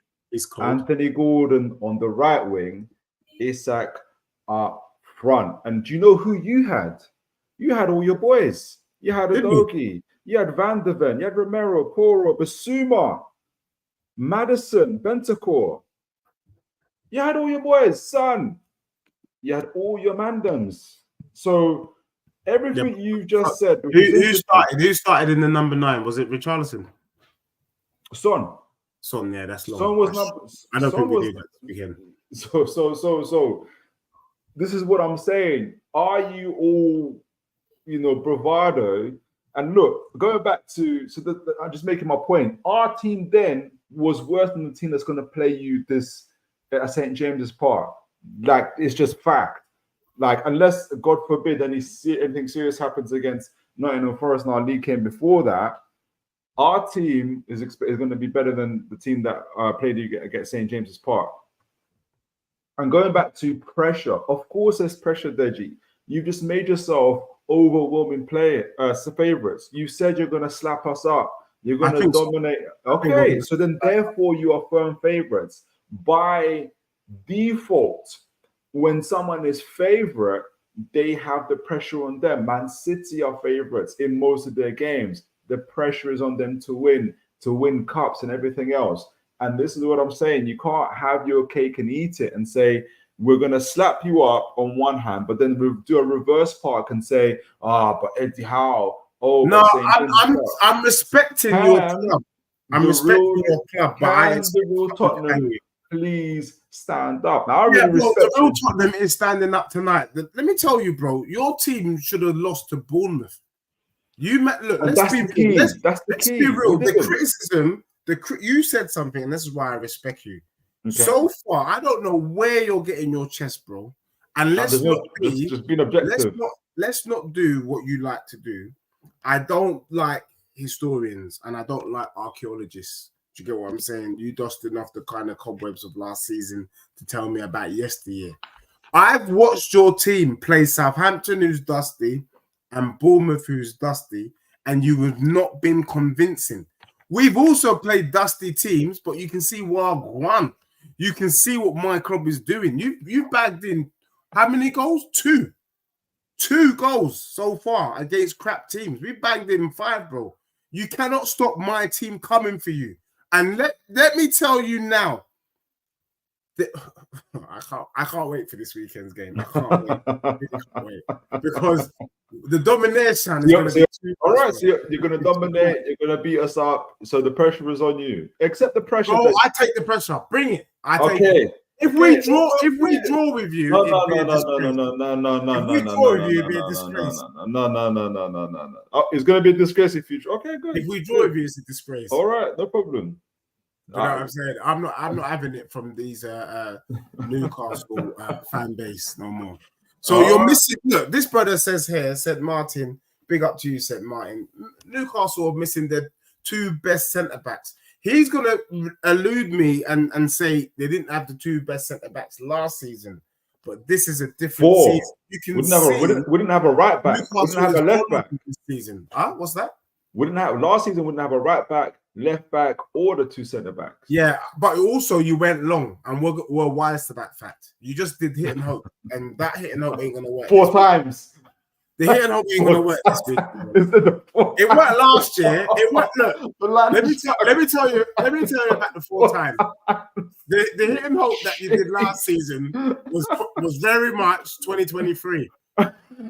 Anthony Gordon on the right wing, Isak up front. And do you know who you had? You had all your boys. You had Udogie, you had Van der Ven, you had Romero, Poro, Basuma, Madison, Bentancur. You had all your boys, son. You had all your mandems. So Everything you've just said. Who started in the number 9? Was it Richarlison? Son, yeah, that's long. Son was number. I don't Son think we was. do that again. So. This is what I'm saying. Are you all, bravado? And look, going back to I'm just making my point. Our team then was worse than the team that's going to play you this at St. James's Park. Like, it's just fact. Like, unless God forbid anything serious happens against Nottingham Forest in our league game before that, our team is going to be better than the team that played you against St. James's Park. And going back to pressure, of course there's pressure, Deji. You just made yourself overwhelming favorites. You said you're going to slap us up. You're going to dominate. So. Okay, so then therefore you are firm favorites. By default, when someone is favorite, they have the pressure on them. Man City are favorites in most of their games. The pressure is on them to win cups and everything else. And this is what I'm saying. You can't have your cake and eat it and say, we're going to slap you up on one hand, but then we'll do a reverse park and say, but Eddie Howe. Oh, no, I'm respecting your club. I'm respecting your club, but the real Tottenham please stand up. Now, I really respect the real Tottenham is standing up tonight. Let me tell you, bro, your team should have lost to Bournemouth. Let's be real. The criticism. You said something, and this is why I respect you. Okay. So far, I don't know where you're getting your chest, bro. And let's just being objective. Let's not do what you like to do. I don't like historians, and I don't like archaeologists. Do you get what I'm saying? You dusted off the kind of cobwebs of last season to tell me about yesteryear. I've watched your team play Southampton, who's dusty, and Bournemouth, who's dusty, and you have not been convincing. We've also played dusty teams, but you can see Wagwan. You can see what my club is doing. You bagged in how many goals? 2. 2 goals so far against crap teams. We bagged in 5, bro. You cannot stop my team coming for you. And let me tell you now, I can't wait for this weekend's game. I can't wait. Because the domination is going to be all right. So you're going to dominate. You're going to beat us up. So the pressure is on you. Accept the pressure. Oh, I take the pressure. Bring it. I take it. If we draw with you, no. It's going to be a disgrace if you. Okay, good. If we draw with you, it's a disgrace. All right, no problem. You know what I'm saying? I'm not having it from these Newcastle fan base no more. So you're missing. Look, this brother said Martin, big up to you, said Martin. Newcastle are missing their 2 best centre backs. He's gonna elude me and say they didn't have the 2 best centre backs last season, but this is a different season. You can we didn't have a right back. We didn't have a left back this season. What's that? Last season. We didn't have a right back, left back, or the 2 centre backs. Yeah, but also you went long, and we're wise to that fact. You just did hit and hope, and that hit and hope ain't gonna work 4 times. The hit and hope ain't gonna work this week. It worked last year. It worked. Look, let me tell you about the 4 times. The hit and hope that you did last season was very much 2023.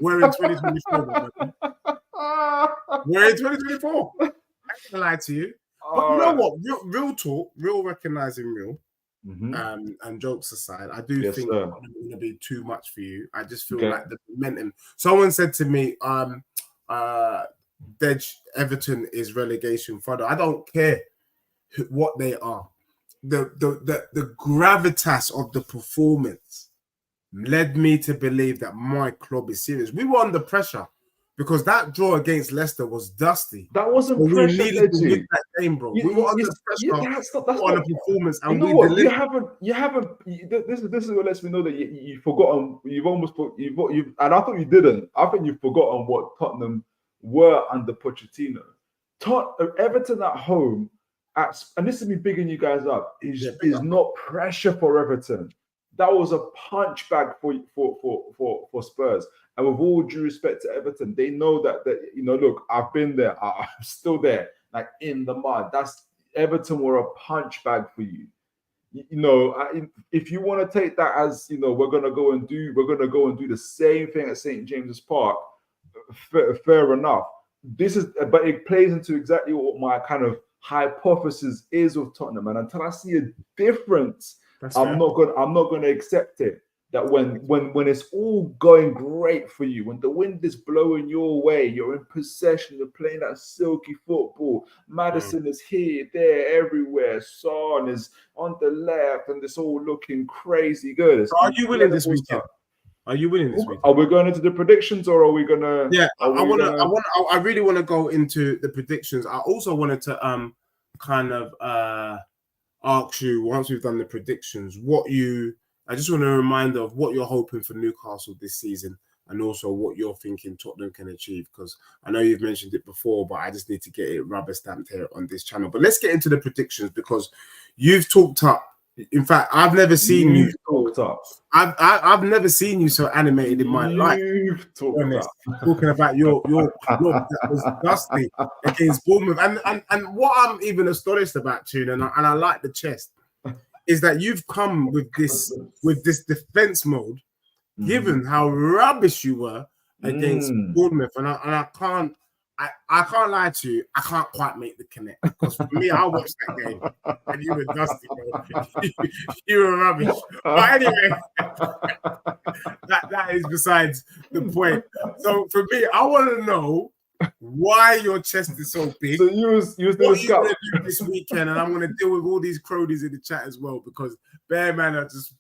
We're in 2024. We're in 2024. I ain't gonna lie to you. But you know what? Real talk, real recognizing real. Mm-hmm. And jokes aside, I do think it's going to be too much for you. I just feel like the momentum. Someone said to me, Everton is relegation fodder. I don't care what they are. The gravitas of the performance led me to believe that my club is serious. We were under pressure because that draw against Leicester was dusty. That wasn't pressure. We needed to win that game, bro. We were under pressure on the performance, and we delivered. You haven't. This is what lets me know that you've forgotten. You've almost put. And I thought you didn't. I think you've forgotten what Tottenham were under Pochettino. Everton at home, and this is me bigging you guys up. Is not pressure for Everton. That was a punch bag for Spurs. And with all due respect to Everton, they know that look, I've been there. I'm still there, like in the mud. Everton were a punch bag for you. If you want to take that as we're gonna go and do the same thing at St. James's Park. fair enough. But it plays into exactly what my kind of hypothesis is with Tottenham. And until I see a difference, I'm not gonna accept it. That when it's all going great for you, when the wind is blowing your way, you're in possession, you're playing that silky football. Maddison is here, there, everywhere. Son is on the left, and it's all looking crazy good. So are you winning this weekend? Are you winning this weekend? Are we going into the predictions, or are we gonna? Yeah, I really want to go into the predictions. I also wanted to kind of ask you, once we've done the predictions, I just want a reminder of what you're hoping for Newcastle this season, and also what you're thinking Tottenham can achieve, because I know you've mentioned it before, but I just need to get it rubber stamped here on this channel. But let's get into the predictions, because you've talked up. In fact, I've never seen you talked up. I've never seen you so animated in my life. You've talked up. Talking about your that was dusty against Bournemouth, and what I'm even astonished about, Tune, and I like the chest, is that you've come with this defense mode, given how rubbish you were against Bournemouth, and I can't lie to you, I can't quite make the connect, because for me, I watched that game and you were dusty, bro. You were rubbish. But anyway, that is besides the point. So for me, I want to know why your chest is so big. So you was what are you going to do this weekend? And I'm going to deal with all these cronies in the chat as well, because Bear Man are just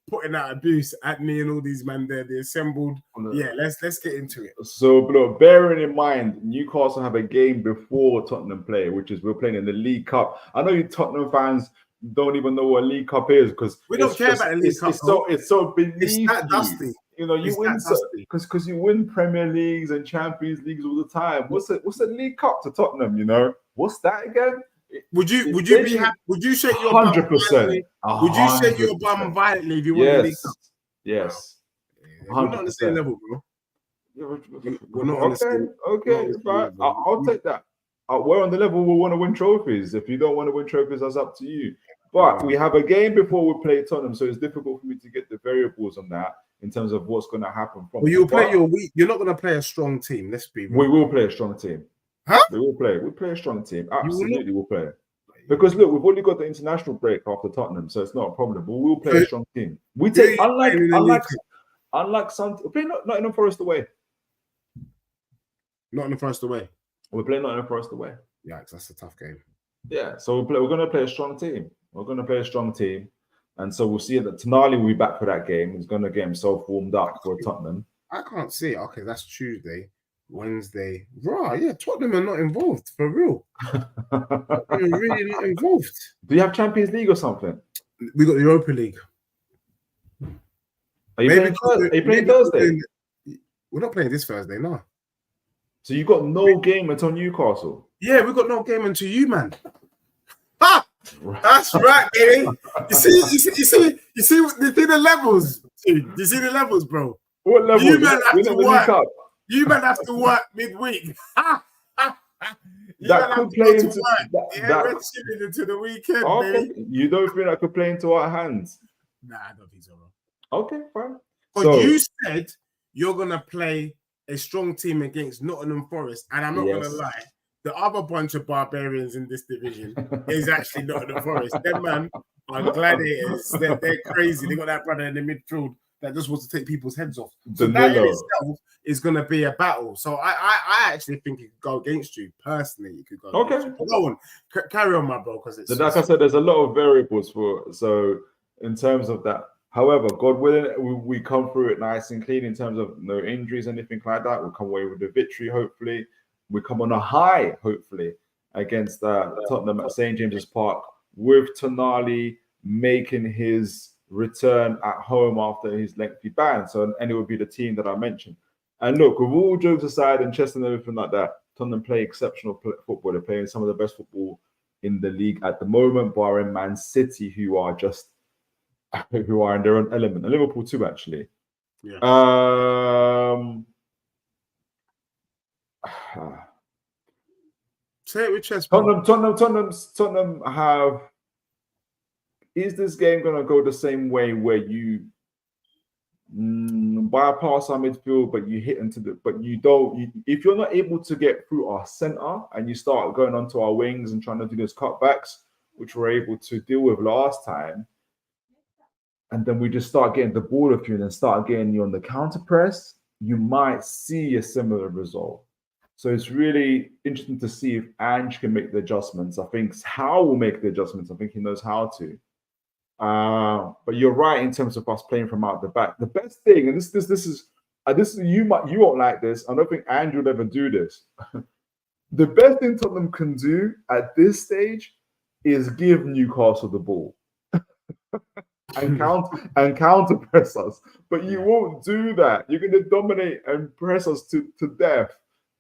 putting out abuse at me and all these men there. They assembled. Yeah, let's get into it. So, look, bearing in mind, Newcastle have a game before Tottenham play, which is we're playing in the League Cup. I know you Tottenham fans don't even know what a League Cup is, because we don't care about a League Cup. It's so beneath it's that dusty. You know, you win because you win Premier Leagues and Champions Leagues all the time. What's a League Cup to Tottenham? You know, what's that again? Would you be happy? Would you shake your 100%? Would you shake your bum violently if you won the League Cup? Yes. We're not on the same level, bro. We're not on the same. Okay, right. I'll take that. We're on the level we want to win trophies. If you don't want to win trophies, that's up to you. But we have a game before we play Tottenham, so it's difficult for me to get the variables on that in terms of what's going to happen. From well, you'll play your week. You're not going to play a strong team. Let's be real. We will play a strong team. Huh? We will play. We'll play a strong team. Absolutely, we'll play. Because look, we've only got the international break after Tottenham, so it's not a problem. But we'll play a strong team. We take unlike some. We play Nottingham Forest away. Nottingham Forest away. We're playing Nottingham Forest away. Yeah, that's a tough game. Yeah, so we're going to play a strong team. We're going to play a strong team, and so we'll see that Tonali will be back for that game. He's going to get himself warmed up for Tottenham. I can't see it. Okay, that's Tuesday. Wednesday, right? Yeah, Tottenham are not involved for real. They're really not involved. Do you have Champions League or something? We got the Europa League. Are you playing Thursday? We're not playing this Thursday, no. So you got no game until Newcastle? Yeah, we got no game until you, man. Ah, that's right, baby. You see the levels. You see the levels, bro. What levels? You man have to work. You man have to work midweek. That could play into we're chilling into the weekend, baby. You don't think that could play into our hands? Nah, I don't think so, bro. Okay, fine. But you said you're gonna play a strong team against Nottingham Forest, and I'm not gonna lie, the other bunch of barbarians in this division is actually Nottingham Forest. Them man are gladiators. They're crazy. They got that brother in the midfield that just wants to take people's heads off. So that in itself is going to be a battle. So I actually think it could go against you. Personally, it could go against you. Go on. Carry on, my bro. Because it's like I said, there's a lot of variables so in terms of that. However, God willing, we come through it nice and clean in terms of no injuries, anything like that. We'll come away with a victory, hopefully. We come on a high, hopefully, against Tottenham at St. James's Park, with Tonali making his return at home after his lengthy ban. And it would be the team that I mentioned. And look, with all jokes aside and chess and everything like that, Tottenham play exceptional football. They're playing some of the best football in the league at the moment, barring Man City, who are in their own element, and Liverpool too, actually. Yeah. Say it with chest. Tottenham have. Is this game going to go the same way where you bypass our midfield, but you hit into but you don't. If you're not able to get through our centre and you start going onto our wings and trying to do those cutbacks, which we're able to deal with last time, and then we just start getting the ball of you and then start getting you on the counter press, you might see a similar result. So it's really interesting to see if Ange can make the adjustments. I think Howe will make the adjustments. I think he knows how to. But you're right in terms of us playing from out the back. The best thing, and this is you won't like this. I don't think Andrew will ever do this. The best thing Tottenham can do at this stage is give Newcastle the ball and counter press us. But you won't do that. You're going to dominate and press us to death.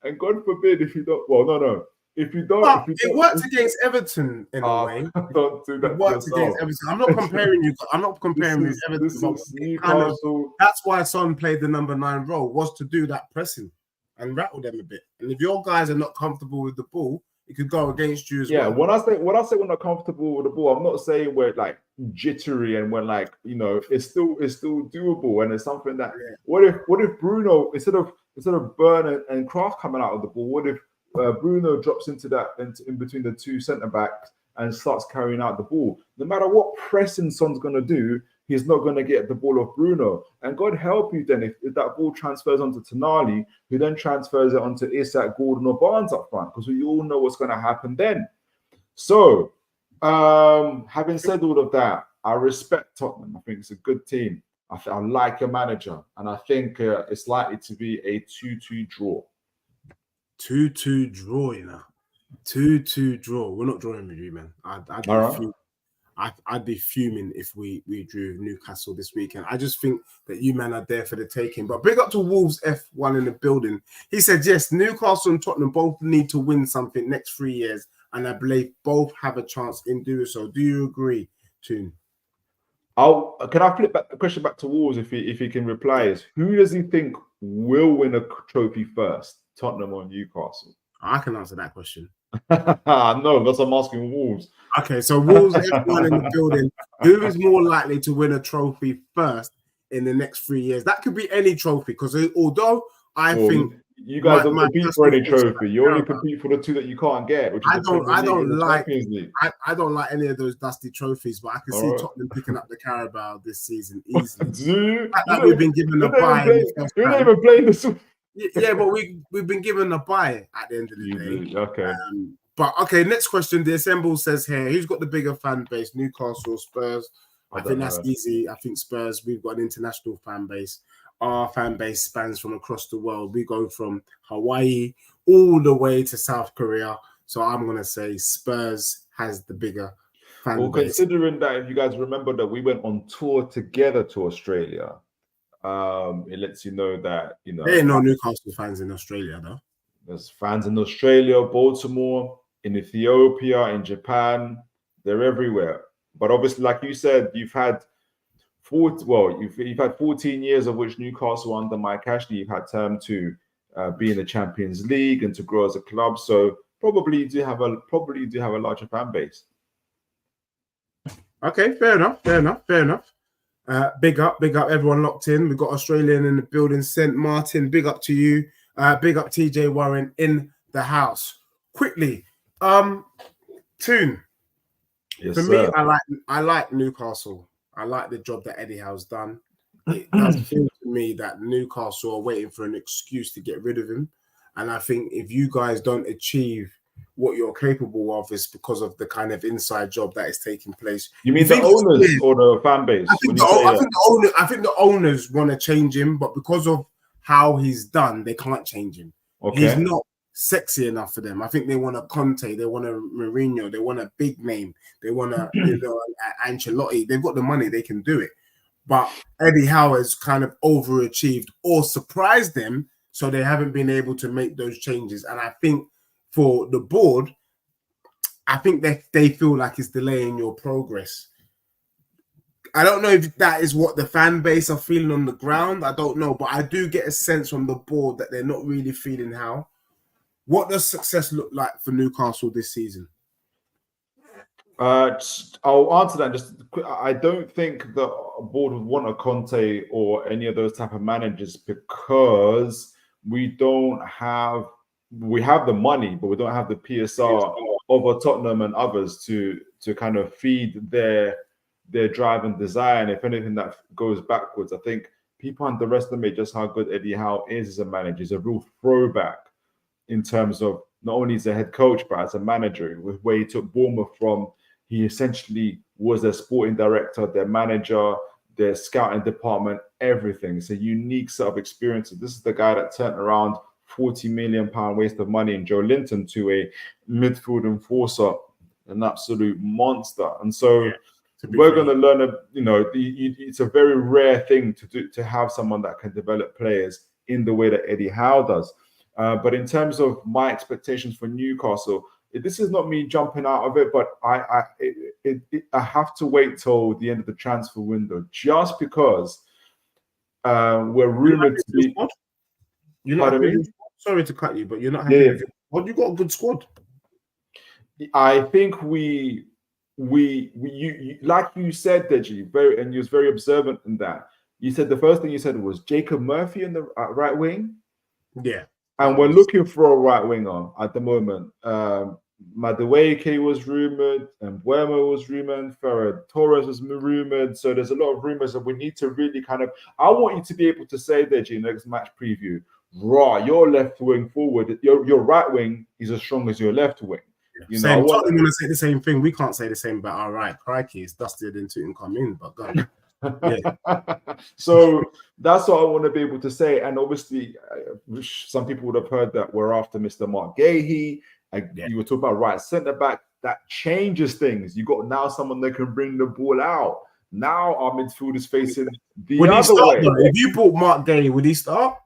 And God forbid if you don't. Well, no. If you don't, it worked against Everton in a way. Don't do that. It worked against Everton. I'm not comparing you. I'm not comparing with Everton. This is Newcastle. That's why Son played the number 9 role, was to do that pressing and rattle them a bit. And if your guys are not comfortable with the ball, it could go against you as well. Yeah, when I say we're not comfortable with the ball, I'm not saying we're like jittery and we're like, it's still doable and it's something that. Yeah. What if Bruno instead of Burn and Kraft coming out of the ball, what if Bruno drops into in between the two centre backs and starts carrying out the ball? No matter what pressing Son's going to do, he's not going to get the ball off Bruno. And God help you then if that ball transfers onto Tonali, who then transfers it onto Isak, Gordon or Barnes up front, because we all know what's going to happen then. So, having said all of that, I respect Tottenham. I think it's a good team. I like your manager. And I think it's likely to be a 2-2 draw. 2-2 draw, 2-2 draw. We're not drawing with you, man. I'd be fuming if we drew Newcastle this weekend. I just think that you man are there for the taking. But big up to Wolves F1 in the building. He said, yes, Newcastle and Tottenham both need to win something next 3 years, and I believe both have a chance in doing so. Do you agree, Toon? Can I flip the question back to Wolves if he can reply? Is who does he think will win a trophy first, Tottenham or Newcastle? I can answer that question. No, that's what I'm asking Wolves. Okay, so Wolves F1 in the building. Who is more likely to win a trophy first in the next 3 years? That could be any trophy, because although I think you guys don't compete for any trophy, you only compete for the two that you can't get. Which is I don't like any of those dusty trophies, but I can see Tottenham picking up the Carabao this season easily. We've been given a bye. You're not even playing this. Yeah, but we've been given a bye at the end of the day. Okay. But okay, next question. The Assemble says here, who's got the bigger fan base, Newcastle or Spurs? I think that's easy. I think Spurs, we've got an international fan base. Our fan base spans from across the world. We go from Hawaii all the way to South Korea. So I'm going to say Spurs has the bigger fan base. Well, considering that, if you guys remember that we went on tour together to Australia, it lets you know that, there ain't no Newcastle fans in Australia, though. There's fans in Australia, Baltimore, in Ethiopia, in Japan. They're everywhere. But obviously, like you said, you've had 14 years of which Newcastle under Mike Ashley, you've had time to be in the Champions League and to grow as a club. So probably do have a larger fan base. Okay, fair enough. Big up, everyone locked in. We've got Australian in the building. St. Martin, big up to you. Big up TJ Warren in the house. Quickly, Toon. Yes, for sir. me, I like Newcastle. I like the job that Eddie Howe's done. It does feel to me that Newcastle are waiting for an excuse to get rid of him. And I think if you guys don't achieve what you're capable of, is because of the kind of inside job that is taking place. You mean the owners or the fan base? I think the owners want to change him, but because of how he's done, they can't change him. Okay. He's not sexy enough for them. I think they want a Conte, they want a Mourinho, they want a big name, they want a Ancelotti. They've got the money, they can do it. But Eddie Howe has kind of overachieved or surprised them, so they haven't been able to make those changes. And I think for the board, I think that they feel like it's delaying your progress. I don't know if that is what the fan base are feeling on the ground. I don't know, but I do get a sense from the board that they're not really feeling how. What does success look like for Newcastle this season? I'll answer that. I don't think the board would want a Conte or any of those type of managers because we have the money, but we don't have the PSR of a Tottenham and others to kind of feed their drive and desire. And if anything, that goes backwards. I think people underestimate just how good Eddie Howe is as a manager. He's a real throwback in terms of not only as a head coach, but as a manager, with where he took Bournemouth from. He essentially was their sporting director, their manager, their scouting department, everything. It's a unique set of experiences. This is the guy that turned around £40 million waste of money in Joe Linton to a midfield enforcer, an absolute monster. And so we're going to learn, it's a very rare thing to have someone that can develop players in the way that Eddie Howe does. But in terms of my expectations for Newcastle, this is not me jumping out of it, but I have to wait till the end of the transfer window just because we're rumored to be. Sorry to cut you, but you're not happy with it. Well, you got a good squad. I think you like you said, Deji, and you was very observant in that. You said the first thing you said was Jacob Murphy in the right wing. Yeah. And we're looking for a right winger at the moment. Madueke was rumored, and Buemo was rumored, Ferran Torres was rumored. So there's a lot of rumors that we need to really I want you to be able to say, Deji, next match preview, your left wing forward, your right wing is as strong as your left wing. Tottenham want to say the same thing. We can't say the same about our right. Crikey, it's dusted and Tottenham come in, but go on. Yeah. So that's what I want to be able to say. And obviously, some people would have heard that we're after Mr. Mark Gahey. You were talking about right centre back. That changes things. You got now someone that can bring the ball out. Now our midfield is facing the other way. If you bought Mark Gahey, would he start?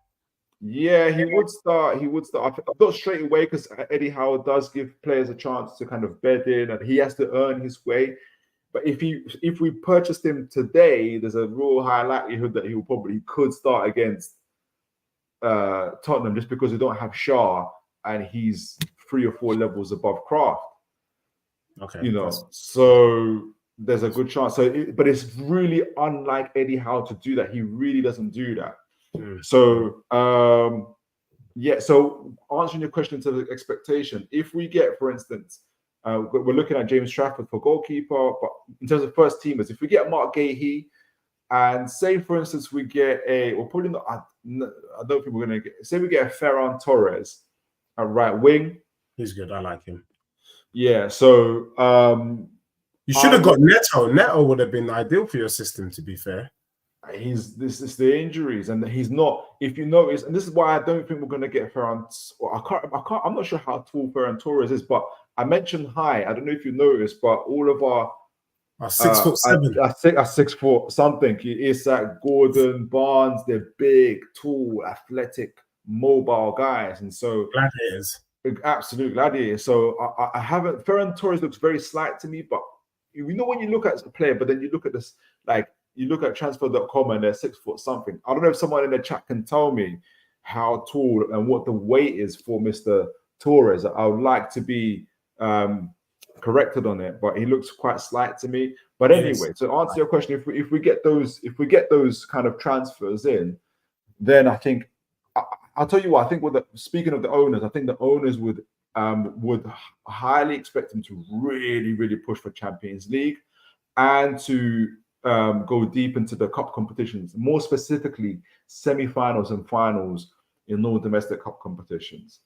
Yeah, he would start. Not straight away because Eddie Howe does give players a chance to kind of bed in, and he has to earn his way. But if we purchased him today, there's a real high likelihood that he probably could start against Tottenham just because we don't have Shaw and he's 3 or 4 levels above Kraft. Okay, so there's a good chance. But it's really unlike Eddie Howe to do that. He really doesn't do that. So So answering your question to the expectation, if we get, for instance, we're looking at James Trafford for goalkeeper, but in terms of first teamers, if we get Mark Gahey, and say, for instance, we get I don't think we're going to get, say we get a Ferran Torres at right wing. He's good. I like him. Yeah. So you should have got Neto. Neto would have been ideal for your system, to be fair. This is the injuries, and he's not. If you notice, and this is why I don't think we're going to get Ferran. I'm not sure how tall Ferran Torres is, but I mentioned height. I don't know if you noticed, but all of our 6'7", 6 foot something. It's that Gordon, Barnes. They're big, tall, athletic, mobile guys, and so gladiators, absolute gladiators. So I haven't. Ferran Torres looks very slight to me, but when you look at a player, but then you look at this you look at transfer.com and they're 6 foot something. I don't know if someone in the chat can tell me how tall and what the weight is for Mr. Torres. I would like to be corrected on it, but he looks quite slight to me. But anyway, to answer your question, if we get those kind of transfers in, then I think I'll tell you what, I think speaking of the owners, I think the owners would highly expect them to really, really push for Champions League and to go deep into the cup competitions, more specifically semi-finals and finals in all domestic cup competitions.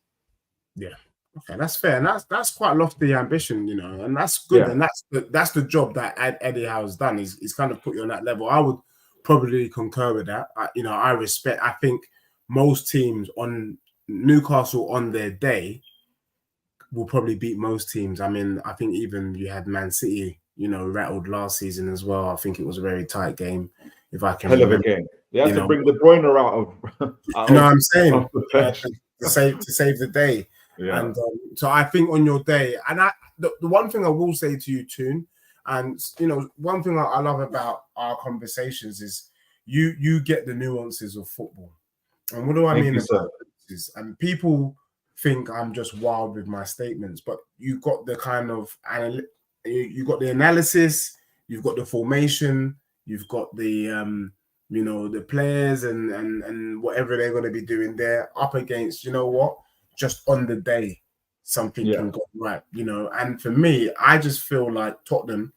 Yeah, okay, that's fair, and that's quite lofty ambition, and that's good, and that's the job that Eddie Howe has done. He's kind of put you on that level. I would probably concur with that. I respect. I think most teams on Newcastle on their day will probably beat most teams. I mean, I think even you had Man City, rattled last season as well. I think it was a very tight game. If I can remember. Of a game. They had to bring De Bruyne out of. You know what I'm saying? To save the day. Yeah. And so I think on your day, and the one thing I will say to you, Toon, and one thing I love about our conversations is you get the nuances of football. And what do I mean about this? And people think I'm just wild with my statements, but you got the kind of you got the analysis, you've got the formation, you've got the the players and whatever they're going to be doing there up against, just on the day something can go right, And for me, I just feel like Tottenham,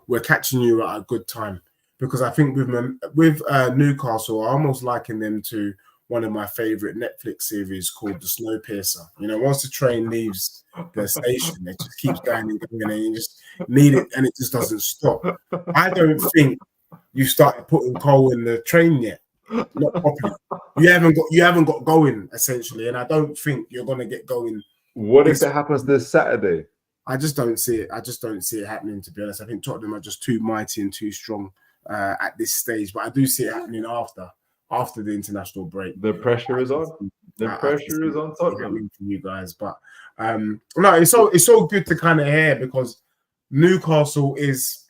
we're catching you at a good time, because I think with Newcastle, I almost liken them to one of my favorite Netflix series called The Snowpiercer. Once the train leaves the station, it just keeps going and going, and you just need it, and it just doesn't stop. I don't think you started putting coal in the train yet, not properly. You haven't got going, essentially, and I don't think you're going to get going. What if that happens this Saturday? I just don't see it. I just don't see it happening, to be honest. I think Tottenham are just too mighty and too strong at this stage, but I do see it happening after the international break. The pressure is on. The pressure is on Tottenham for you guys, but no, it's so good to kind of hear, because Newcastle is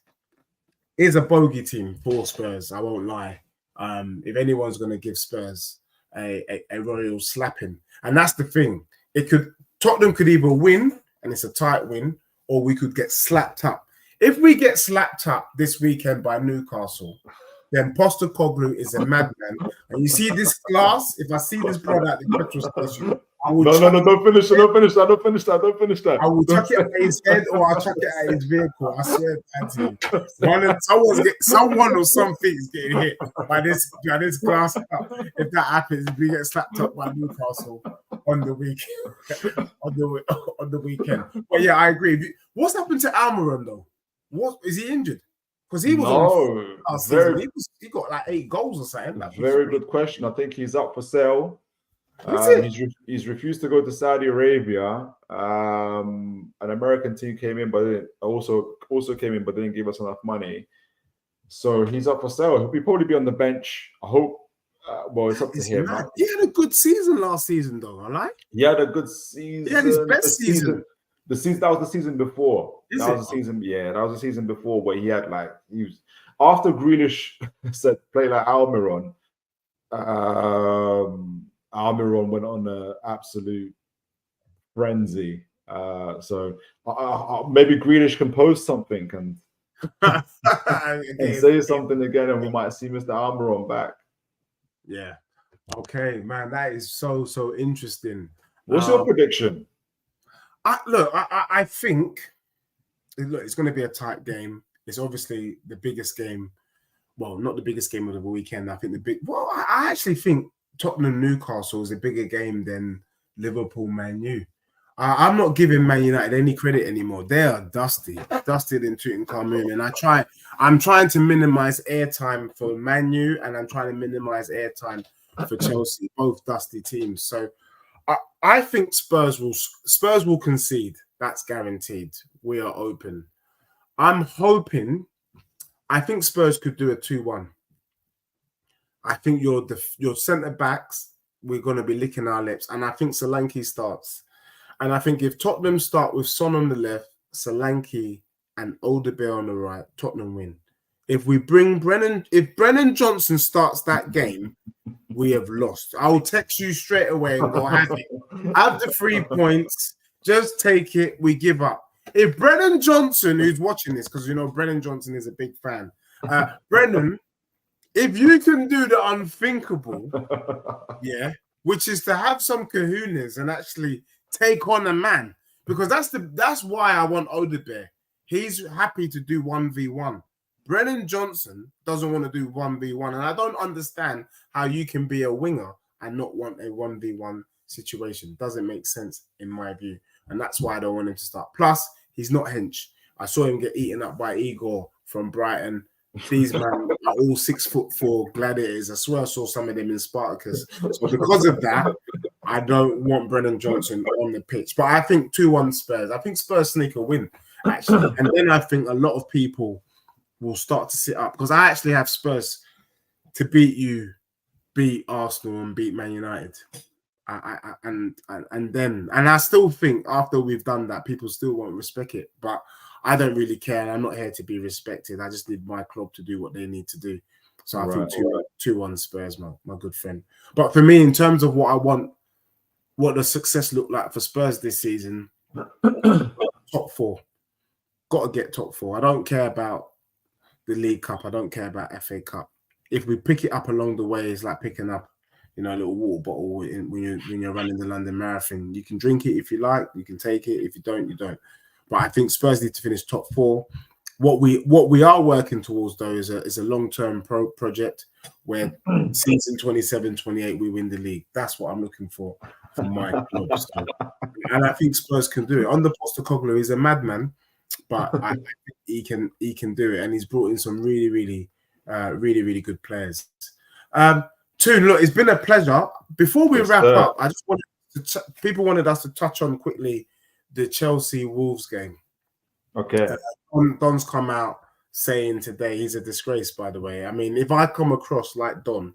a bogey team for Spurs. I won't lie. If anyone's going to give Spurs a royal slapping, and that's the thing, Tottenham could either win, and it's a tight win, or we could get slapped up. If we get slapped up this weekend by Newcastle, then Postecoglou is a madman. And you see this glass? If I see this brother at the petrol station, I will don't finish that. I will chuck it at his head, or I'll chuck it at his vehicle. I swear to you. Someone or something is getting hit by this glass cup. If that happens, we get slapped up by Newcastle on the weekend. on the weekend. But yeah, I agree. What's happened to Almiron though? What is he injured? Because he was he got like 8 goals or something. Very good question. I think he's up for sale. He's refused to go to Saudi Arabia. An American team came in, but also came in, but didn't give us enough money. So he's up for sale. He'll probably be on the bench. I hope. Well, it's up to him. He had a good season last season, though. I like. He had a good season. He had his best season. That was the season before. That was the season before where he had after Grealish said play like Almiron. Almiron went on an absolute frenzy. So maybe Grealish can post something and say something again, and we might see Mr. Almiron back. Yeah. Okay, man, that is so interesting. What's your prediction? I think it's going to be a tight game. It's obviously the biggest game. Well, not the biggest game of the weekend. I think I actually think Tottenham Newcastle is a bigger game than Liverpool Man U. I'm not giving Man United any credit anymore. They are dusty in Tutankhamun, and I'm trying to minimize airtime for Man U, and I'm trying to minimize airtime for Chelsea, both dusty teams. So I think Spurs will concede. That's guaranteed. We are open. I think Spurs could do a 2-1. I think your centre backs, we're going to be licking our lips, and I think Solanke starts. And I think if Tottenham start with Son on the left, Solanke and Odegaard on the right, Tottenham win. If Brennan Johnson starts that game, we have lost. I'll text you straight away and go, have it. Have the 3 points. Just take it. We give up. If Brennan Johnson, who's watching this, because Brennan Johnson is a big fan. Brennan, if you can do the unthinkable, which is to have some kahunas and actually take on a man, because that's why I want Odegaard. He's happy to do 1v1. Brennan Johnson doesn't want to do 1v1, and I don't understand how you can be a winger and not want a 1v1 situation. Doesn't make sense in my view, and that's why I don't want him to start. Plus, he's not hench. I saw him get eaten up by Igor from Brighton. These men are all 6'4" gladiators. I swear I saw some of them in Spartacus. So because of that, I don't want Brennan Johnson on the pitch. But I think 2-1 Spurs. I think Spurs sneak a win, actually. And then I think a lot of people will start to sit up, because I actually have Spurs to beat Arsenal and beat Man United. And I still think after we've done that, people still won't respect it. But I don't really care. I'm not here to be respected. I just need my club to do what they need to do. So I think 2-1 Spurs, my good friend. But for me, in terms of what I want, what the success looked like for Spurs this season, top 4. got to get top 4. I don't care about the League Cup. I don't care about FA Cup. If we pick it up along the way, it's like picking up, a little water bottle when you're running the London Marathon. You can drink it if you like. You can take it. If you don't, you don't. But I think Spurs need to finish top 4. What we are working towards, though, is a long-term project where season 27-28 we win the league. That's what I'm looking for my club. So, and I think Spurs can do it. Under Postecoglou, he's a madman, but I think he can do it, and he's brought in some really, really good players. Toon, look, it's been a pleasure. Before we wrap up, I just wanted people wanted us to touch on quickly the Chelsea Wolves game. Okay. Don's come out saying today he's a disgrace, by the way. I mean, if I come across like Don,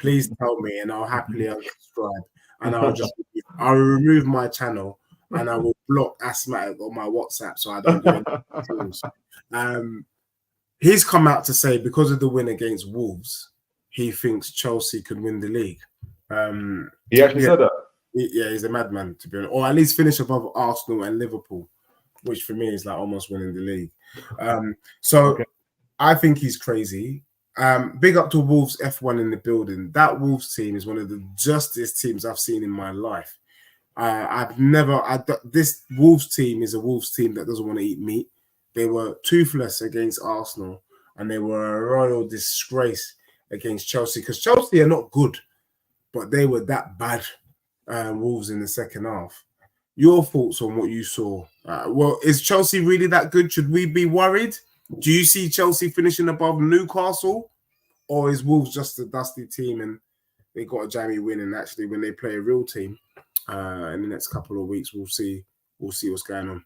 please tell me and I'll happily unsubscribe. And I'll remove my channel and I will block Asthmatic on my WhatsApp so I don't do anything. He's come out to say because of the win against Wolves, he thinks Chelsea could win the league. He actually said that? Yeah, he's a madman, to be honest. Or at least finish above Arsenal and Liverpool, which for me is like almost winning the league. Okay. I think he's crazy. Big up to Wolves F1 in the building. That Wolves team is one of the justest teams I've seen in my life. This Wolves team is a Wolves team that doesn't want to eat meat. They were toothless against Arsenal and they were a royal disgrace against Chelsea because Chelsea are not good, but they were that bad. Wolves in the second half. Your thoughts on what you saw? Is Chelsea really that good? Should we be worried? Do you see Chelsea finishing above Newcastle, or is Wolves just a dusty team and they got a jammy win? And actually, when they play a real team in the next couple of weeks, we'll see what's going on.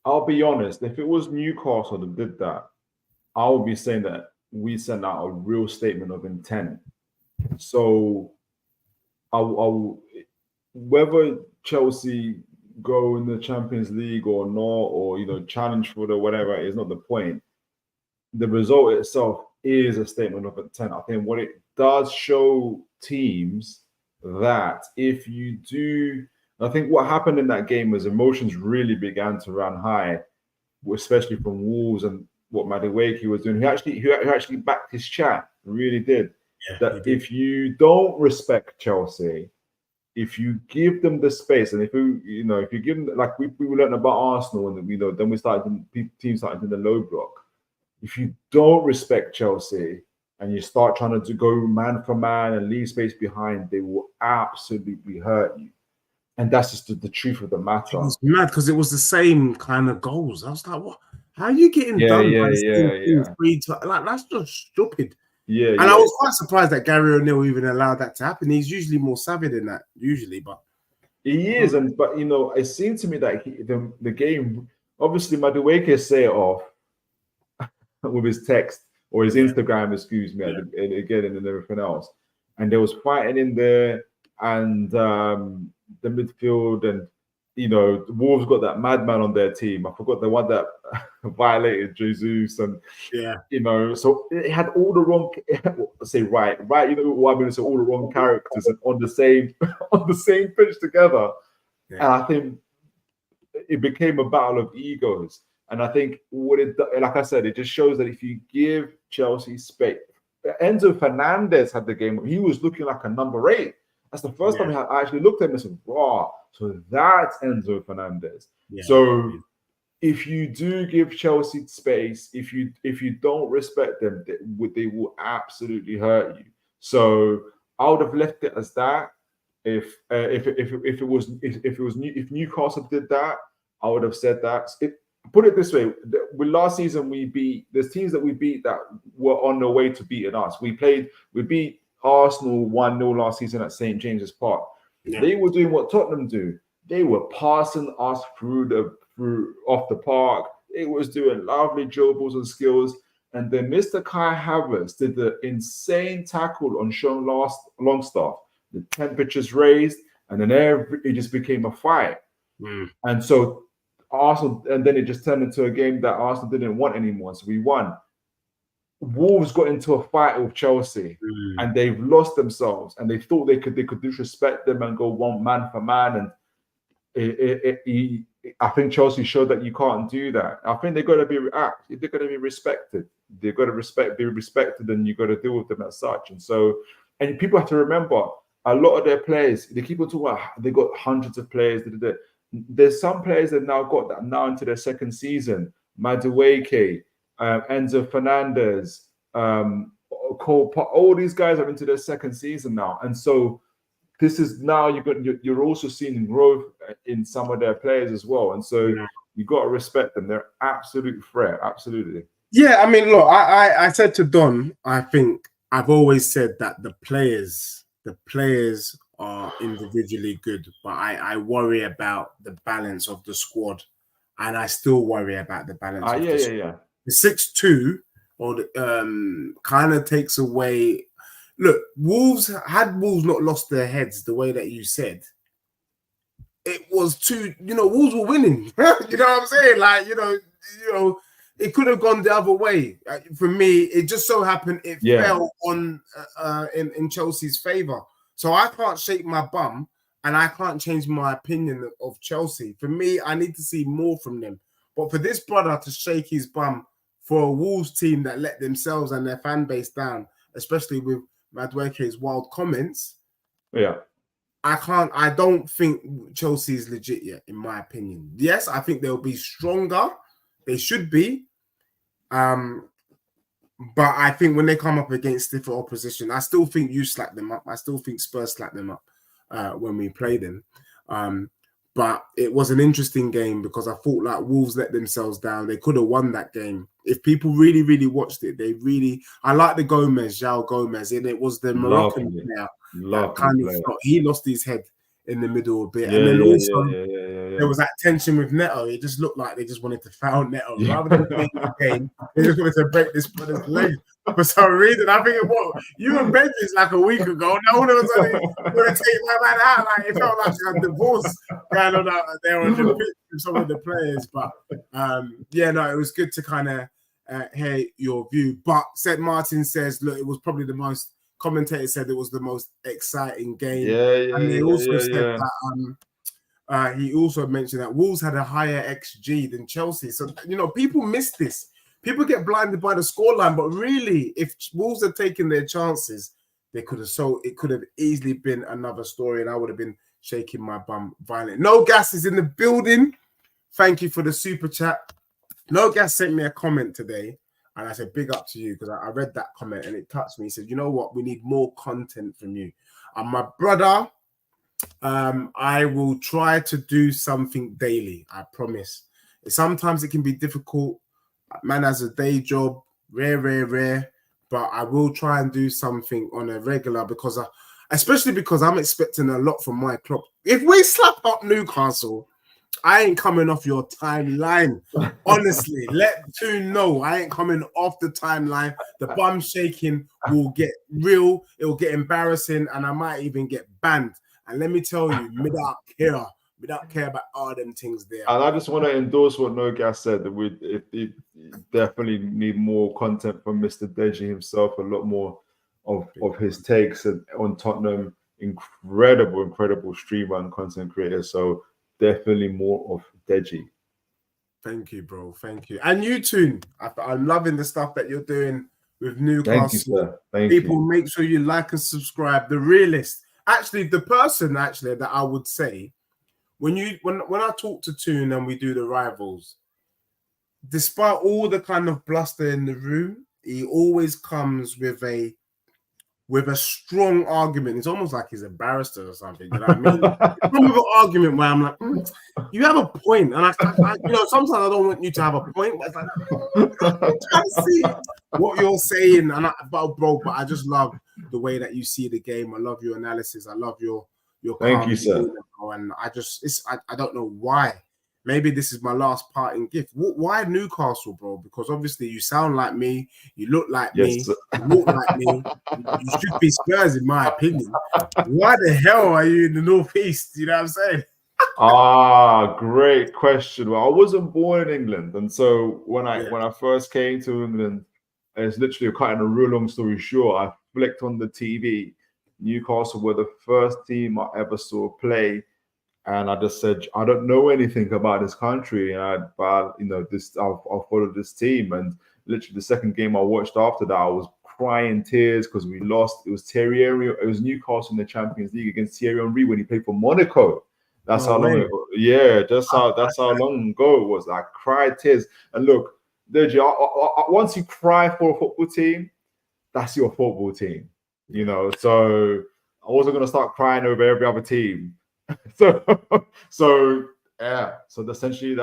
I'll be honest. If it was Newcastle that did that, I would be saying that we sent out a real statement of intent. So, whether Chelsea go in the Champions League or not, or challenge for the whatever, is not the point. The result itself is a statement of intent. I think what it does show teams that if you do, I think what happened in that game was emotions really began to run high, especially from Wolves and what Madueke was doing. He actually backed his chat, really did. Yeah, that if you don't respect Chelsea, if you give them the space, and if you give them, like we learned about Arsenal, and then teams started in the low block. If you don't respect Chelsea and you start trying to go man for man and leave space behind, they will absolutely hurt you. And that's just the truth of the matter. It was mad because it was the same kind of goals. I was like, what? How are you getting done? Like, that's just stupid. Yeah, and I was quite surprised that Gary O'Neill even allowed that to happen. He's usually more savvy than that, but he is. But it seemed to me that the game, obviously, Madueke say it off with his text or his Instagram, excuse me, and everything else. And there was fighting in there, and the midfield, and the Wolves got that madman on their team. I forgot the one that violated Jesus, and so it had all the wrong. Right. What I mean, so all the wrong characters on the same pitch together, and I think it became a battle of egos. And I think like I said, it just shows that if you give Chelsea space, Enzo Fernandez had the game. He was looking like a number 8. That's the first time I actually looked at him and said, wow, so that's Enzo Fernandez. Yeah. So if you do give Chelsea space, if you don't respect them, they will absolutely hurt you. So I would have left it as that. If Newcastle did that, I would have said that. Put it this way: with last season, there's teams that we beat that were on their way to beating us. We beat Arsenal 1-0 last season at St. James's Park. Yeah. They were doing what Tottenham do. They were passing us through off the park. It was doing lovely dribbles and skills. And then Mr. Kai Havertz did the insane tackle on Sean Longstaff. The temperatures raised, and then it just became a fight. Mm. And so Arsenal, and then it just turned into a game that Arsenal didn't want anymore. So we won. Wolves got into a fight with Chelsea, and they've lost themselves, and they thought they could disrespect them and go one man for man, and I think Chelsea showed that you can't do that. I think they're going to be respected. They've got to be respected, and you've got to deal with them as such. And so, and people have to remember, a lot of their players, they keep on talking about they got hundreds of players. There's some players that now got that now into their second season. Madueke, Enzo Fernandez, Cole, all these guys are into their second season now, and so this is now you're also seeing growth in some of their players as well, and so you got to respect them. They're absolute threat, absolutely. Yeah, I mean, look, I said to Don, I think I've always said that the players are individually good, but I worry about the balance of the squad, and I still worry about the balance of the squad. The 6-2 or the, kind of takes away. Look, Wolves not lost their heads the way that you said, it was too. Wolves were winning. You know what I'm saying? Like, it could have gone the other way. For me, it just so happened it fell on in Chelsea's favor. So I can't shake my bum, and I can't change my opinion of Chelsea. For me, I need to see more from them. But for this brother to shake his bum for a Wolves team that let themselves and their fan base down, especially with Madueke's wild comments, I don't think Chelsea is legit yet, in my opinion. Yes, I think they'll be stronger. They should be. But I think when they come up against stiffer opposition, I still think you slap them up. I still think Spurs slap them up when we play them. But it was an interesting game because I thought like Wolves let themselves down. They could have won that game. If people really, really watched it, I like the João Gomez, and it was the Moroccan player that kind of he lost his head in the middle a bit. And then also there was that tension with Neto. It just looked like they just wanted to foul Neto. Rather than playing the game, they just wanted to break this brother's leg. For some reason, I think you were benches like a week ago. Now all of a sudden, you're going to take my man out. Like, it felt like a divorce going on out there on the pitch with some of the players. But it was good to kind of hear your view. But St. Martin says, look, it was probably the most, commentator said it was the most exciting game. And they also said that he also mentioned that Wolves had a higher XG than Chelsea. So, people miss this. People get blinded by the scoreline, but really, if Wolves had taken their chances, it could have easily been another story, and I would have been shaking my bum violently. No Gas is in the building. Thank you for the super chat. No Gas sent me a comment today, and I said, big up to you, because I read that comment and it touched me. He said, you know what? We need more content from you. And my brother, I will try to do something daily. I promise. Sometimes it can be difficult. Man has a day job, rare. But I will try and do something on a regular especially because I'm expecting a lot from my club. If we slap up Newcastle, I ain't coming off your timeline. Honestly, let Toon know I ain't coming off the timeline. The bum shaking will get real. It will get embarrassing, and I might even get banned. And let me tell you, me don't care about all them things there. And I just want to endorse what No Gas said, that we definitely need more content from Mr. Deji himself, a lot more of his takes on Tottenham. Incredible streamer and content creator. So definitely more of Deji. Thank you, bro. Thank you. And you too. I'm loving the stuff that you're doing with Newcastle. Thank you, sir. Thank you. People, make sure you like and subscribe. The realist. Actually, the person that I would say, when I talk to Toon and we do the rivals, despite all the kind of bluster in the room, he always comes with a strong argument. It's almost like he's a barrister or something. You know what I mean? From an argument where I'm like, you have a point, and I sometimes I don't want you to have a point, but it's like, I'm trying to see what you're saying, but I just love the way that you see the game. I love your analysis. I love your thank you, sir. And I don't know why. Maybe this is my last parting gift. Why Newcastle, bro? Because obviously you sound like me, you look like me, you walk like me. You should be Spurs, in my opinion. Why the hell are you in the Northeast? You know what I'm saying? Great question. Well, I wasn't born in England, and so when I first came to England, it's literally cutting a real long story short. I flicked on the TV. Newcastle were the first team I ever saw play. And I just said, I don't know anything about this country, but I'll follow this team. And literally, the second game I watched after that, I was crying tears because we lost. It was it was Newcastle in the Champions League against Thierry Henry when he played for Monaco. That's how long ago. Yeah, that's how long ago it was. I cried tears. And look, Deji, once you cry for a football team, that's your football team. You know, so I wasn't gonna start crying over every other team. so yeah. So essentially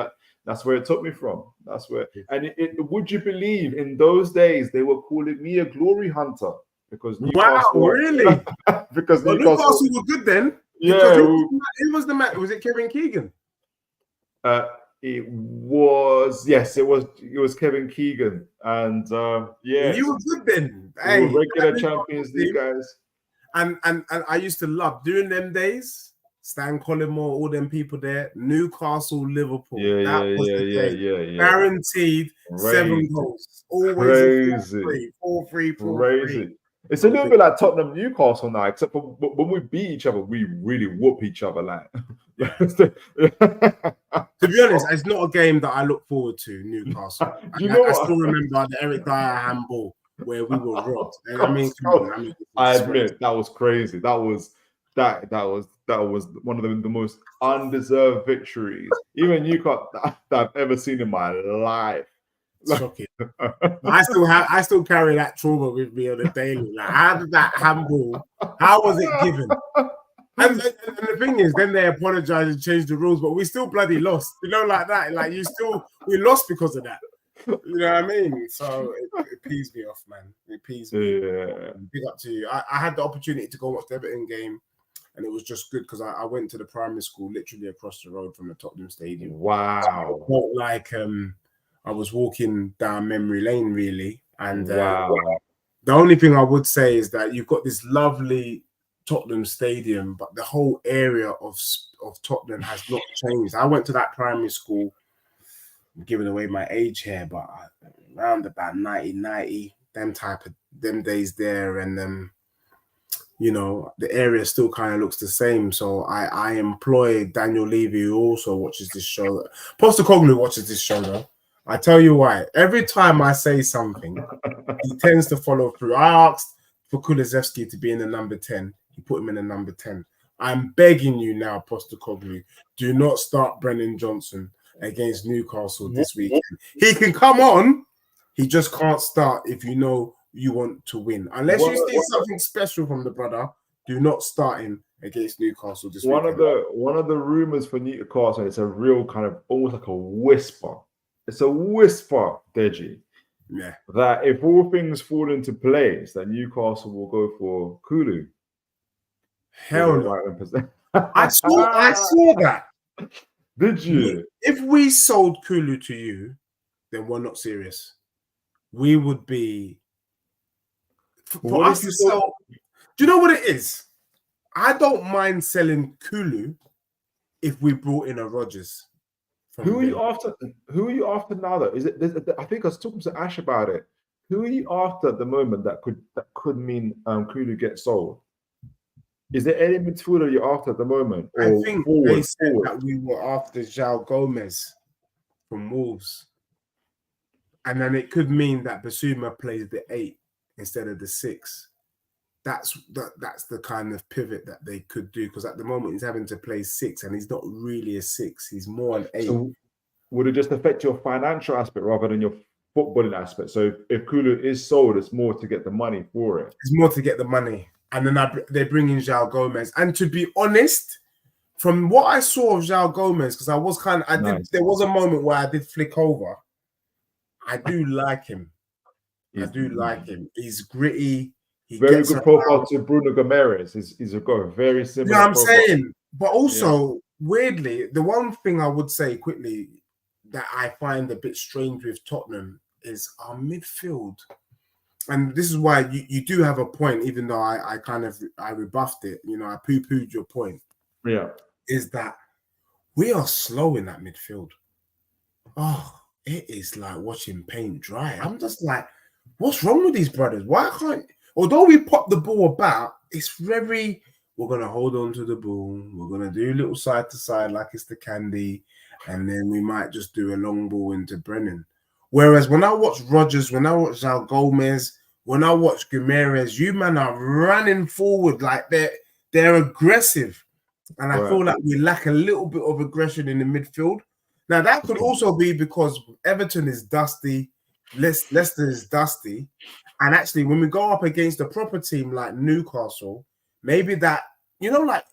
that's where it took me from. That's where. And would you believe in those days they were calling me a glory hunter because Newcastle. Wow, really? Because Newcastle were good then. Yeah. Who was the man? Was it Kevin Keegan? It was it was Kevin Keegan, and you were good then. We were regular Champions League guys. And I used to love during them days. Stan Collymore, all them people there. Newcastle, Liverpool. Yeah. Guaranteed 7 goals. Always 4-3. Crazy. It's a little bit like Tottenham, Newcastle now, except for when we beat each other, we really whoop each other. Like, to be honest, it's not a game that I look forward to. Newcastle. I still remember the Eric Dyer handball where we were robbed. I admit that was crazy. That was one of the most undeserved victories, even Newcastle, that I've ever seen in my life. Shocking. I still carry that trauma with me on a daily. Like, how did that handball? How was it given? And the thing is, then they apologize and change the rules, but we still bloody lost. You know, like that. Like we lost because of that. You know what I mean? So it pees me off, man. It pees me. Yeah. Big up to you. I had the opportunity to go watch the Everton game, and it was just good because I went to the primary school literally across the road from the Tottenham Stadium. Wow. So it felt like I was walking down memory lane, really. And wow. The only thing I would say is that you've got this lovely Tottenham Stadium, but the whole area of Tottenham has not changed. I went to that primary school, I'm giving away my age here, but around about 1990, them days there, and you know, the area still kind of looks the same. So I employ Daniel Levy, who also watches this show. Postecoglou watches this show though. I tell you why. Every time I say something, he tends to follow through. I asked for Kulusevski to be in the number 10. He put him in the number 10. I'm begging you now, Postecoglou, do not start Brennan Johnson against Newcastle this weekend. He can come on. He just can't start if you know you want to win. Unless you see something special from the brother, do not start him against Newcastle this weekend. One of the rumors for Newcastle, it's a real kind of almost like a whisper. It's a whisper, Deji. Yeah. That if all things fall into place, that Newcastle will go for Kulu. Hell no. I saw that. Did you? If we sold Kulu to you, then we're not serious. We would be. For us to sell. Do you know what it is? I don't mind selling Kulu if we brought in a Rodgers. Who are you after? Who are you after now? Though is it? I think I was talking to Ash about it. Who are you after at the moment that could mean Kulu gets sold? Is there any midfielder you're after at the moment? I think they said that we were after João Gomez from Wolves, and then it could mean that Basuma plays the 8 instead of the 6. That's the kind of pivot that they could do, because at the moment he's having to play 6 and he's not really a 6. He's more an 8. So would it just affect your financial aspect rather than your footballing aspect? So if Kulu is sold, it's more to get the money for it. It's more to get the money. And then they bring in João Gomez. And to be honest, from what I saw of João Gomez, because there was a moment where I did flick over. I do like him. He's gritty. Very good profile to Bruno Gomes. He's got a very similar. Yeah, I'm saying, but also weirdly, the one thing I would say quickly that I find a bit strange with Tottenham is our midfield, and this is why you do have a point, even though I rebuffed it. You know, I poo-pooed your point. Yeah, is that we are slow in that midfield. Oh, it is like watching paint dry. I'm just like, what's wrong with these brothers? Why can't? Although we pop the ball about, it's very we're gonna hold on to the ball. We're gonna do a little side to side like it's the candy, and then we might just do a long ball into Brennan. Whereas when I watch Rodgers, when I watch Zal Gomez, when I watch Guimaraes, you man are running forward like they're aggressive, and I Right. feel like we lack a little bit of aggression in the midfield. Now that could also be because Everton is dusty, Leicester is dusty, and actually when we go up against a proper team like Newcastle, maybe that like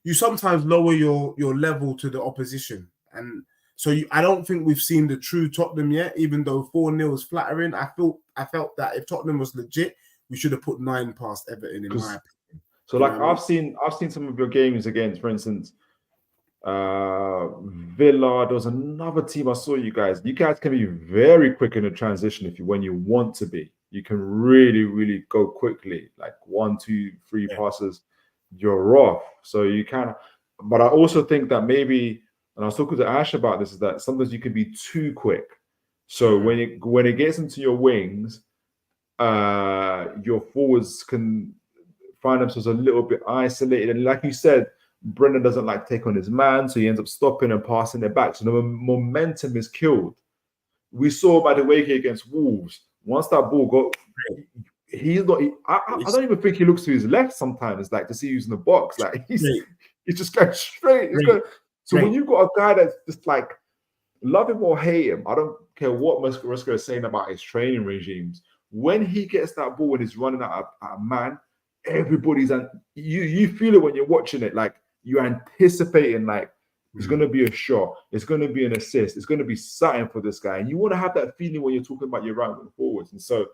you sometimes lower your level to the opposition, and so I don't think we've seen the true Tottenham yet. Even though 4-0 is flattering, I felt that if Tottenham was legit, we should have put 9 past Everton in my opinion. So You like know what I mean? I've seen some of your games against, for instance, Villa. There was another team I saw you guys. You guys can be very quick in the transition when you want to be. You can really, really go quickly, like 1, 2, 3 passes, you're off. So you can, but I also think that maybe, and I was talking to Ash about this, is that sometimes you can be too quick. So when it gets into your wings, your forwards can find themselves a little bit isolated. And like you said, Brendan doesn't like to take on his man, so he ends up stopping and passing it back. So the momentum is killed. We saw by the way against Wolves, once that ball got, he's not. I don't even think he looks to his left sometimes, like to see who's in the box. Like he's just going straight. So when you've got a guy that's just like, love him or hate him, I don't care what Musker is saying about his training regimes. When he gets that ball and he's running at a man, everybody's you feel it when you're watching it. Like you're anticipating, like it's going to be a shot, it's going to be an assist, it's going to be something for this guy, and you want to have that feeling when you're talking about your right wing forwards. And so,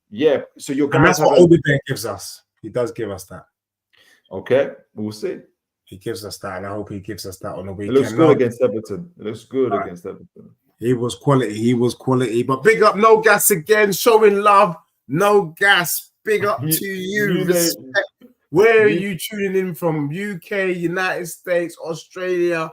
yeah, so your guys, and that's what Odegaard gives us. He does give us that. Okay, we'll see. He gives us that, and I hope he gives us that on the weekend. It looks good against Everton. It looks good against Everton. He was quality. He was quality. But big up, No Gas again, showing love. No Gas. Big up to you. Respect. Where are you tuning in from? UK, United States, Australia.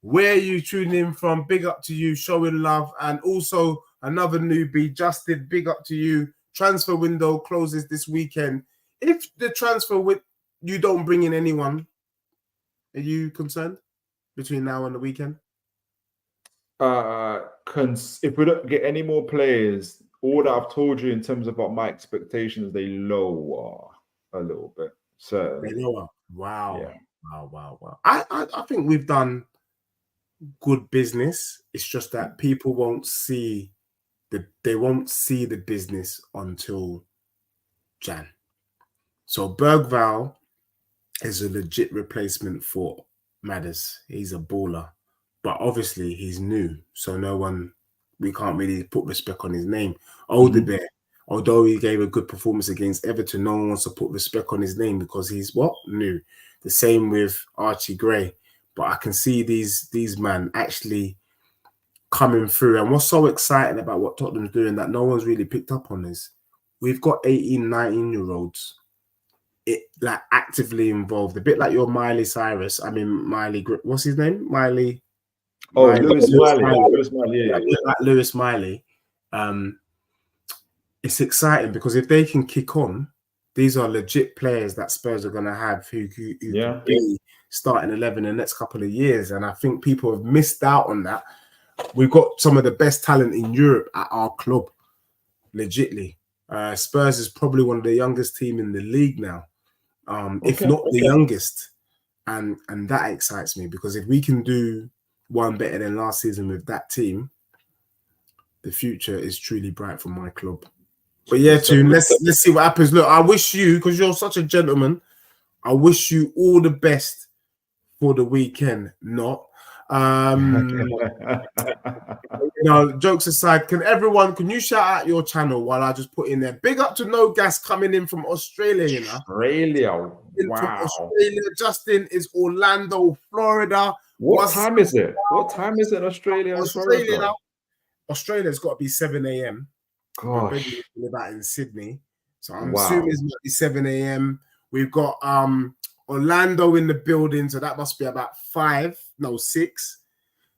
Where are you tuning in from? Big up to you, showing love. And also another newbie, Justin. Big up to you. Transfer window closes this weekend. If the transfer you don't bring in anyone, are you concerned between now and the weekend? If we don't get any more players, all that I've told you in terms of what my expectations, they lower a little bit. So they lower. Wow. Yeah. Wow. I think we've done good business. It's just that people won't see the business until Jan. So Bergval is a legit replacement for Madders. He's a baller. But obviously he's new, so we can't really put respect on his name. Odegaard, although he gave a good performance against Everton, no one wants to put respect on his name because he's new. The same with Archie Gray. But I can see these men actually coming through. And what's so exciting about what Tottenham's doing that no one's really picked up on is we've got 18, 19-year-olds like actively involved. A bit like your Miley Cyrus. I mean, what's his name? Miley. Lewis Miley. Yeah. Like Lewis Miley. It's exciting because if they can kick on, these are legit players that Spurs are going to have who could be starting 11 in the next couple of years. And I think people have missed out on that. We've got some of the best talent in Europe at our club, legitly. Spurs is probably one of the youngest team in the league now, if not the youngest. And that excites me because if we can do one better than last season with that team, the future is truly bright for my club. But yeah, Toon, let's see what happens. Look, I wish you, because you're such a gentleman, I wish you all the best for the weekend. Jokes aside, can you shout out your channel while I just put in there? Big up to No Gas coming in from Australia, Australia. Wow. From Australia. Justin is Orlando, Florida. What time is it? What time is it in Australia? Australia's got to be 7 a.m. Gosh. About in Sydney. So I'm assuming it's going to be 7 a.m. We've got Orlando in the building, so that must be about 6.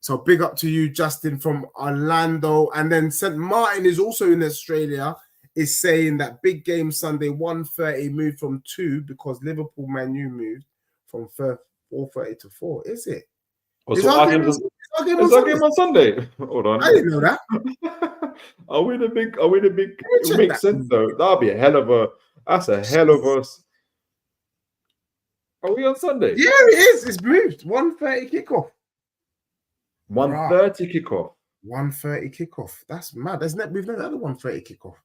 So big up to you, Justin, from Orlando. And then St. Martin is also in Australia. is saying that big game Sunday 1:30 moved from 2 because Liverpool Man U moved from 4:30 to 4. Is it? Oh, Is so our our game game's on, on, is our game on is our Sunday? game on Sunday? Hold on. I didn't know that. Are we the big? Are we the big? Let me It check makes that. sense though. That'll be a hell of a. That's a hell of a. Are we on Sunday? Yeah, it is. It's moved. 1:30 kickoff. 1:30 kickoff. 1:30 kickoff. That's mad. We've never had a 1:30 kickoff.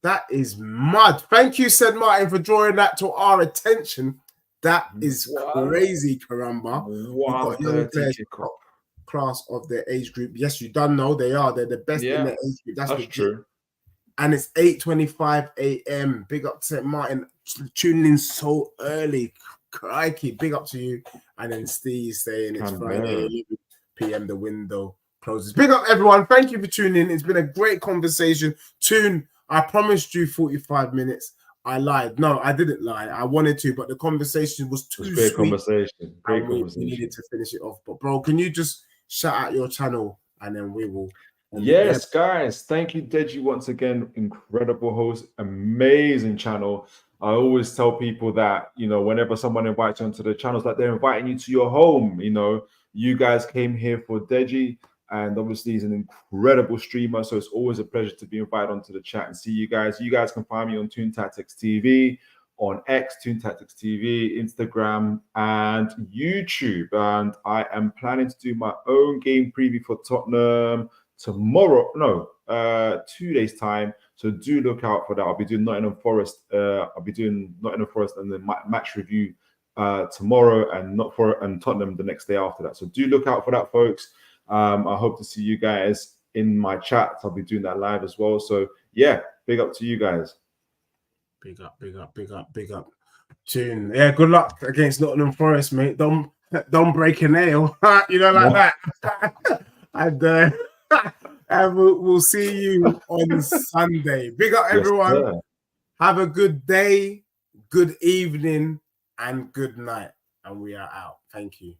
That is mad. Thank you, said Martin, for drawing that to our attention. That is crazy, Karamba. We've got young players kickoff. Class of their age group. Yes, you don't know they are. They're the best in their age group. That's true. And it's 8:25 a.m. Big up to Martin tuning in so early. Crikey, big up to you. And then Steve saying it's Friday, 11 p.m. The window closes. Big up, everyone. Thank you for tuning in. It's been a great conversation. I promised you 45 minutes. I lied. No, I didn't lie. I wanted to, but the conversation was too great sweet. Conversation. Great conversation. We needed to finish it off. But, bro, can you just shout out your channel and then we will. Yes, guys. Thank you, Deji, once again. Incredible host. Amazing channel. I always tell people that, whenever someone invites you onto the channels, like they're inviting you to your home. You guys came here for Deji, and obviously he's an incredible streamer. So it's always a pleasure to be invited onto the chat and see you guys. You guys can find me on Toon Tactics TV, on X, Toon Tactics TV, Instagram, and YouTube. And I am planning to do my own game preview for Tottenham tomorrow. No, 2 days time. So do look out for that. I'll be doing Nottingham Forest. And then match review tomorrow, and Tottenham the next day after that. So do look out for that, folks. I hope to see you guys in my chat. I'll be doing that live as well. So yeah, big up to you guys. Big up. Tune. Yeah, good luck against Nottingham Forest, mate. Don't break a nail. Like that. And we'll see you on Sunday. Big up, everyone. Yes, have a good day, good evening, and good night. And we are out. Thank you.